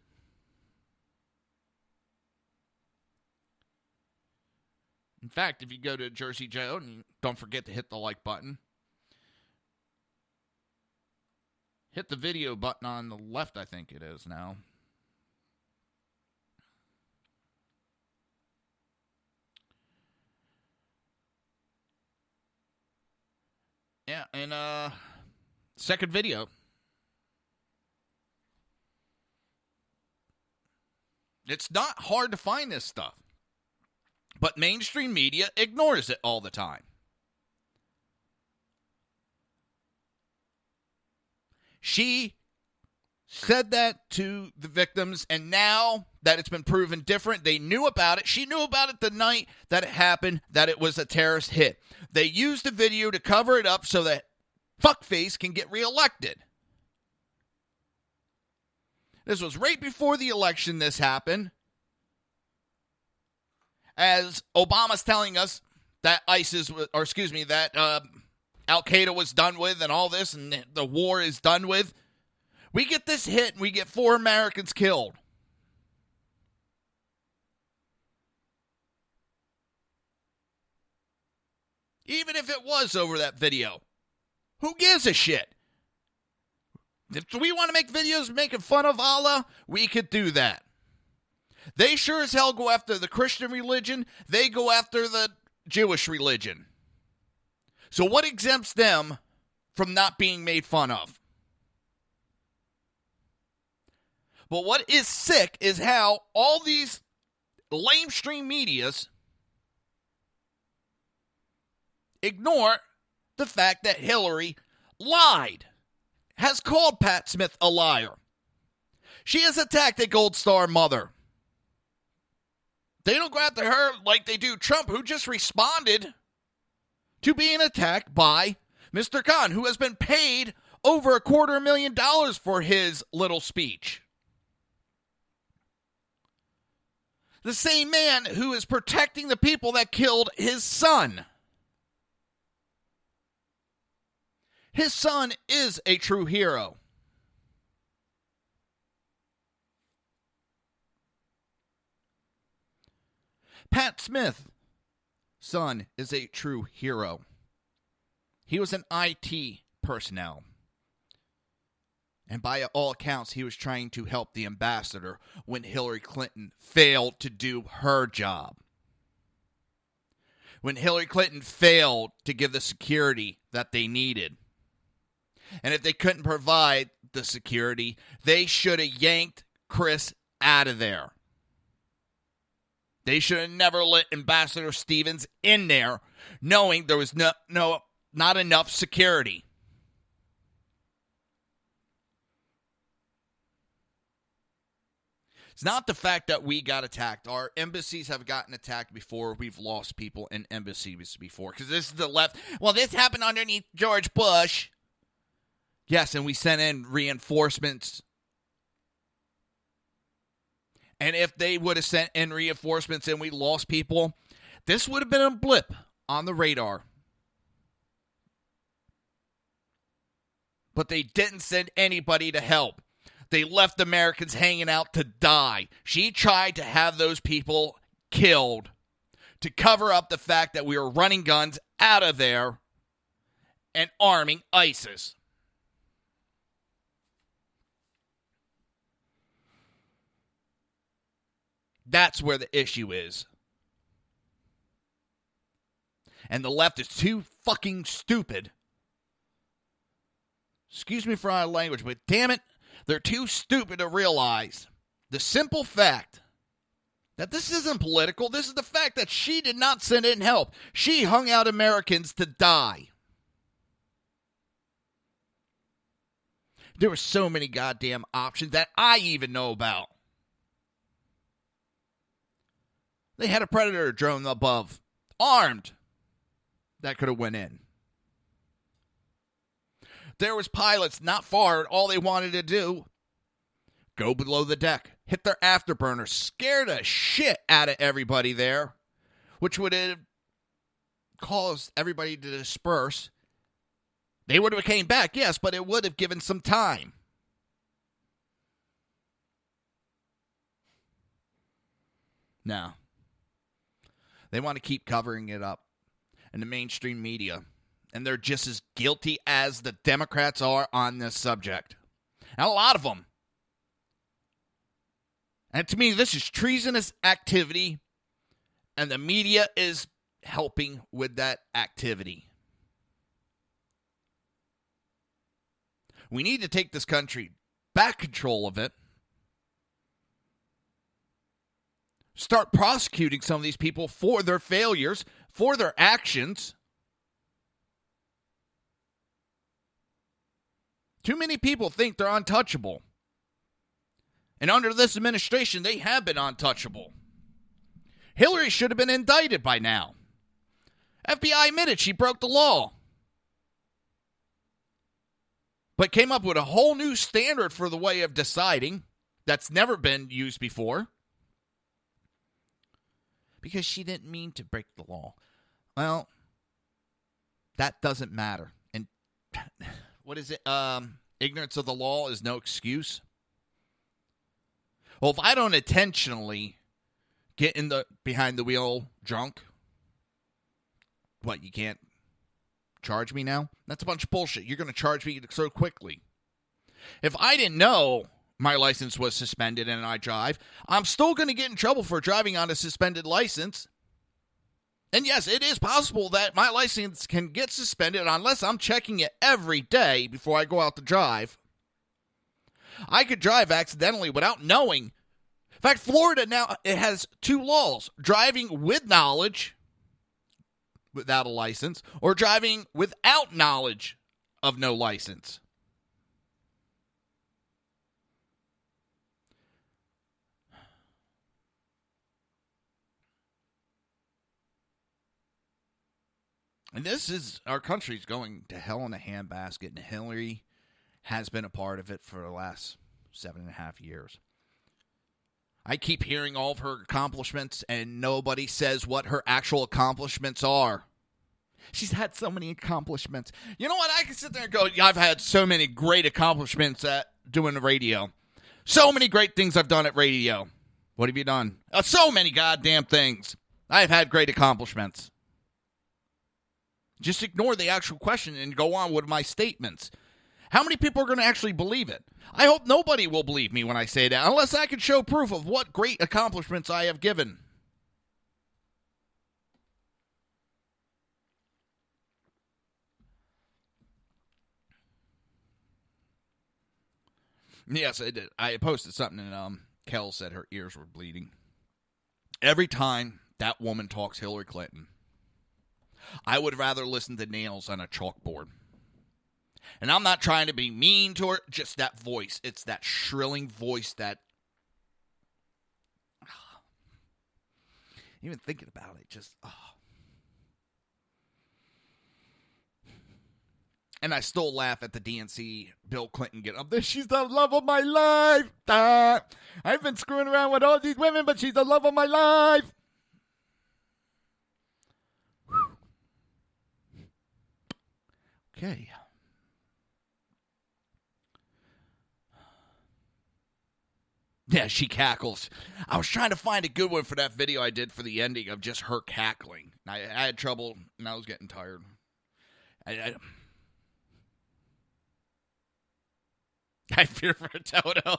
[SPEAKER 1] In fact, if you go to Jersey Joe, and don't forget to hit the like button. Hit the video button on the left, I think it is now. Yeah, and second video. It's not hard to find this stuff. But mainstream media ignores it all the time. She said that to the victims, and now that it's been proven different, they knew about it. She knew about it the night that it happened, that it was a terrorist hit. They used the video to cover it up so that fuckface can get reelected. This was right before the election this happened. as Obama's telling us that that Al-Qaeda was done with and all this and the war is done with, we get this hit and we get 4 Americans killed. Even if it was over that video, who gives a shit? If we want to make videos making fun of Allah, we could do that. They sure as hell go after the Christian religion. They go after the Jewish religion. So what exempts them from not being made fun of? But what is sick is how all these lamestream medias ignore the fact that Hillary lied, has called Pat Smith a liar. She has attacked a Gold Star mother. They don't go after her like they do Trump, who just responded to being attacked by Mr. Khan, who has been paid over $250,000 for his little speech. The same man who is protecting the people that killed his son. His son is a true hero. Pat Smith's son is a true hero. He was an IT personnel. And by all accounts, he was trying to help the ambassador when Hillary Clinton failed to do her job. When Hillary Clinton failed to give the security that they needed. And if they couldn't provide the security, they should have yanked Chris out of there. They should have never let Ambassador Stevens in there, knowing there was not enough security. It's not the fact that we got attacked. Our embassies have gotten attacked before. We've lost people in embassies before. Because this is the left. Well, this happened underneath George Bush. Yes, and we sent in reinforcements. And if they would have sent in reinforcements and we lost people, this would have been a blip on the radar. But they didn't send anybody to help. They left Americans hanging out to die. She tried to have those people killed to cover up the fact that we were running guns out of there and arming ISIS. That's where the issue is. And the left is too fucking stupid. Excuse me for our language, but damn it, they're too stupid to realize the simple fact that this isn't political. This is the fact that she did not send in help. She hung out Americans to die. There were so many goddamn options that I even know about. They had a Predator drone above, armed, that could have went in. There was pilots not far. All they wanted to do, go below the deck, hit their afterburner, scare the shit out of everybody there, which would have caused everybody to disperse. They would have came back, yes, but it would have given some time. No. They want to keep covering it up in the mainstream media. And they're just as guilty as the Democrats are on this subject. And a lot of them. And to me, this is treasonous activity. And the media is helping with that activity. We need to take this country back control of it. Start prosecuting some of these people for their failures, for their actions. Too many people think they're untouchable. And under this administration, they have been untouchable. Hillary should have been indicted by now. FBI admitted she broke the law. But came up with a whole new standard for the way of deciding that's never been used before. because she didn't mean to break the law. Well, that doesn't matter. And what is it? Ignorance of the law is no excuse. Well, if I don't intentionally get behind the wheel drunk, what, you can't charge me now? That's a bunch of bullshit. You're going to charge me so quickly. If I didn't know my license was suspended and I drive, I'm still going to get in trouble for driving on a suspended license. And yes, it is possible that my license can get suspended unless I'm checking it every day before I go out to drive. I could drive accidentally without knowing. In fact, Florida now, it has 2 laws: driving with knowledge without a license, or driving without knowledge of no license. And this is, our country's going to hell in a handbasket, and Hillary has been a part of it for the last 7.5 years. I keep hearing all of her accomplishments, and nobody says what her actual accomplishments are. She's had so many accomplishments. You know what? I can sit there and go, yeah, I've had so many great accomplishments at doing the radio. So many great things I've done at radio. What have you done? So many goddamn things. I've had great accomplishments. Just ignore the actual question and go on with my statements. How many people are going to actually believe it? I hope nobody will believe me when I say that, unless I can show proof of what great accomplishments I have given. Yes, I did. I posted something, and Kel said her ears were bleeding. Every time that woman talks Hillary Clinton, I would rather listen to nails on a chalkboard. And I'm not trying to be mean to her, just that voice. It's that shrilling voice that... Even thinking about it, just... And I still laugh at the DNC Bill Clinton getting up there. She's the love of my life. I've been screwing around with all these women, but she's the love of my life. Okay. Yeah, she cackles. I was trying to find a good one for that video I did for the ending of just her cackling. I had trouble, and I was getting tired. I fear for Toto.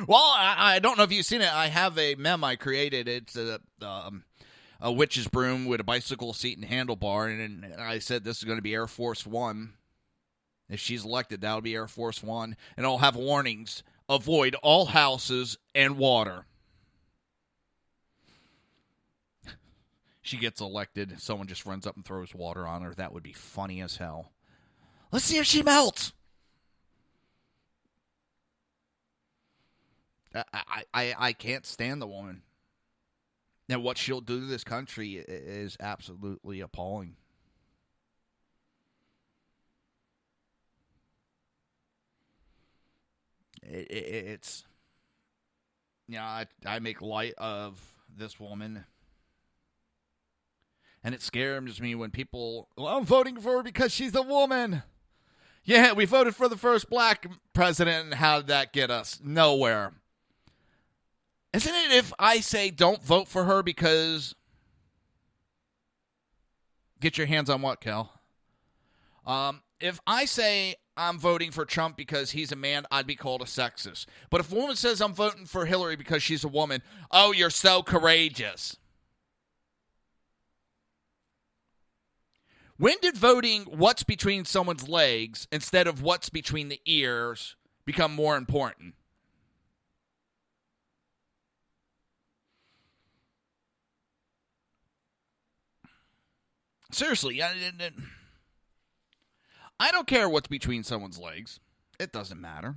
[SPEAKER 1] Well, I don't know if you've seen it. I have a meme I created. It's a witch's broom with a bicycle seat and handlebar, and I said this is going to be Air Force One. If she's elected, that'll be Air Force One, and I'll have warnings: avoid all houses and water. She gets elected, someone just runs up and throws water on her. That would be funny as hell. Let's see if she melts. I can't stand the woman. And what she'll do to this country is absolutely appalling. It's, you know, I make light of this woman. And it scares me when people, well, I'm voting for her because she's a woman. Yeah, we voted for the first black president, and how did that get us? Nowhere. Isn't it if I say don't vote for her because... Get your hands on what, Kel? If I say I'm voting for Trump because he's a man, I'd be called a sexist. But if a woman says I'm voting for Hillary because she's a woman, oh, you're so courageous. When did voting what's between someone's legs instead of what's between the ears become more important? Seriously, I don't care what's between someone's legs. It doesn't matter.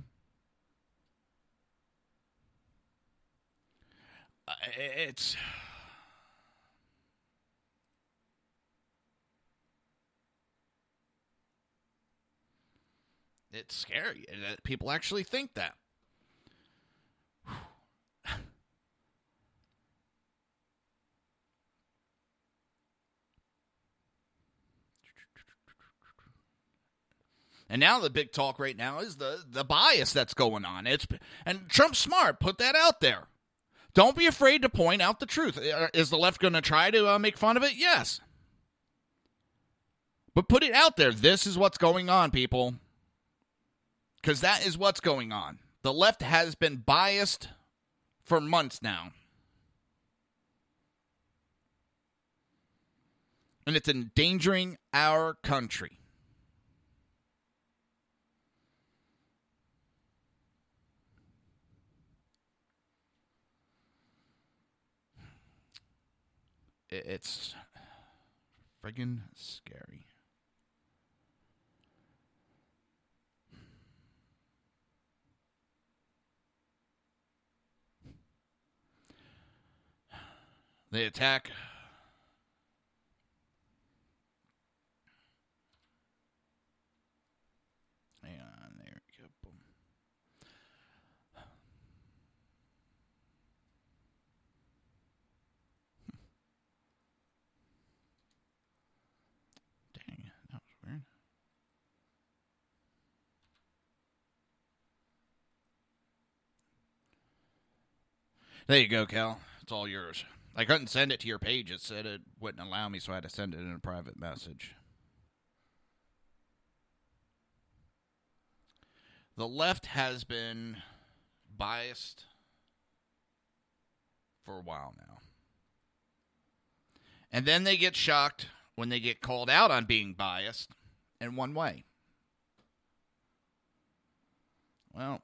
[SPEAKER 1] It's scary that people actually think that. And now the big talk right now is the bias that's going on. And Trump's smart. Put that out there. Don't be afraid to point out the truth. Is the left going to try to make fun of it? Yes. But put it out there. This is what's going on, people. Because that is what's going on. The left has been biased for months now. And it's endangering our country. It's friggin' scary. They attack. Hang on, there we go. Boom. Dang, that was weird. There you go, Cal. It's all yours. I couldn't send it to your page. It said it wouldn't allow me, so I had to send it in a private message. The left has been biased for a while now. And then they get shocked when they get called out on being biased in one way. Well,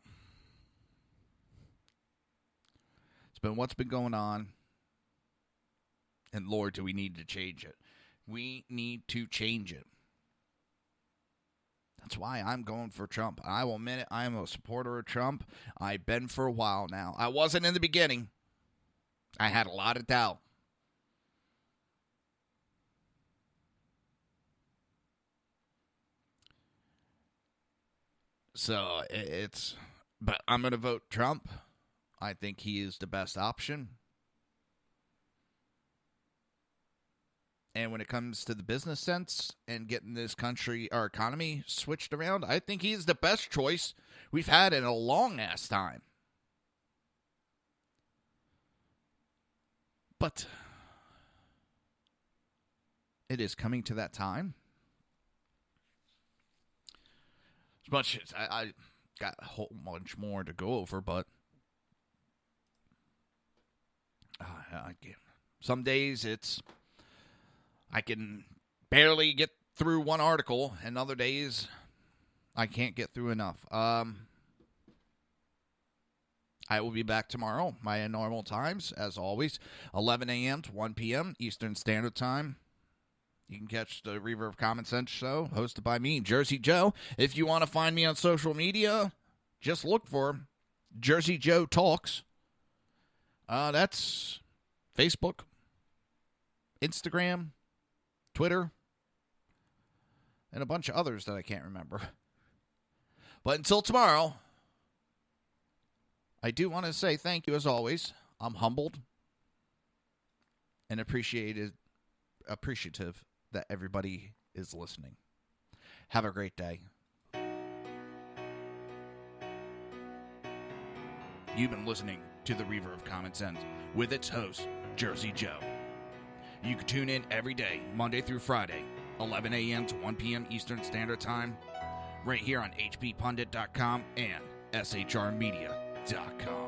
[SPEAKER 1] it's been what's been going on. And Lord, do we need to change it? We need to change it. That's why I'm going for Trump. I will admit it, I am a supporter of Trump. I've been for a while now. I wasn't in the beginning. I had a lot of doubt. So but I'm going to vote Trump. I think he is the best option. And when it comes to the business sense and getting this country, our economy switched around, I think he's the best choice we've had in a long-ass time. But it is coming to that time. As much as I got a whole bunch more to go over, but some days I can barely get through one article, and other days I can't get through enough. I will be back tomorrow, my normal times, as always, 11 a.m. to 1 p.m. Eastern Standard Time. You can catch the Reaver of Common Sense show, hosted by me, Jersey Joe. If you want to find me on social media, just look for Jersey Joe Talks. That's Facebook, Instagram, Twitter, and a bunch of others that I can't remember. But until tomorrow, I do want to say thank you as always. I'm humbled and appreciative that everybody is listening. Have a great day. You've been listening to the Reaver of Common Sense with its host, Jersey Joe. You can tune in every day, Monday through Friday, 11 a.m. to 1 p.m. Eastern Standard Time, right here on hppundit.com and shrmedia.com.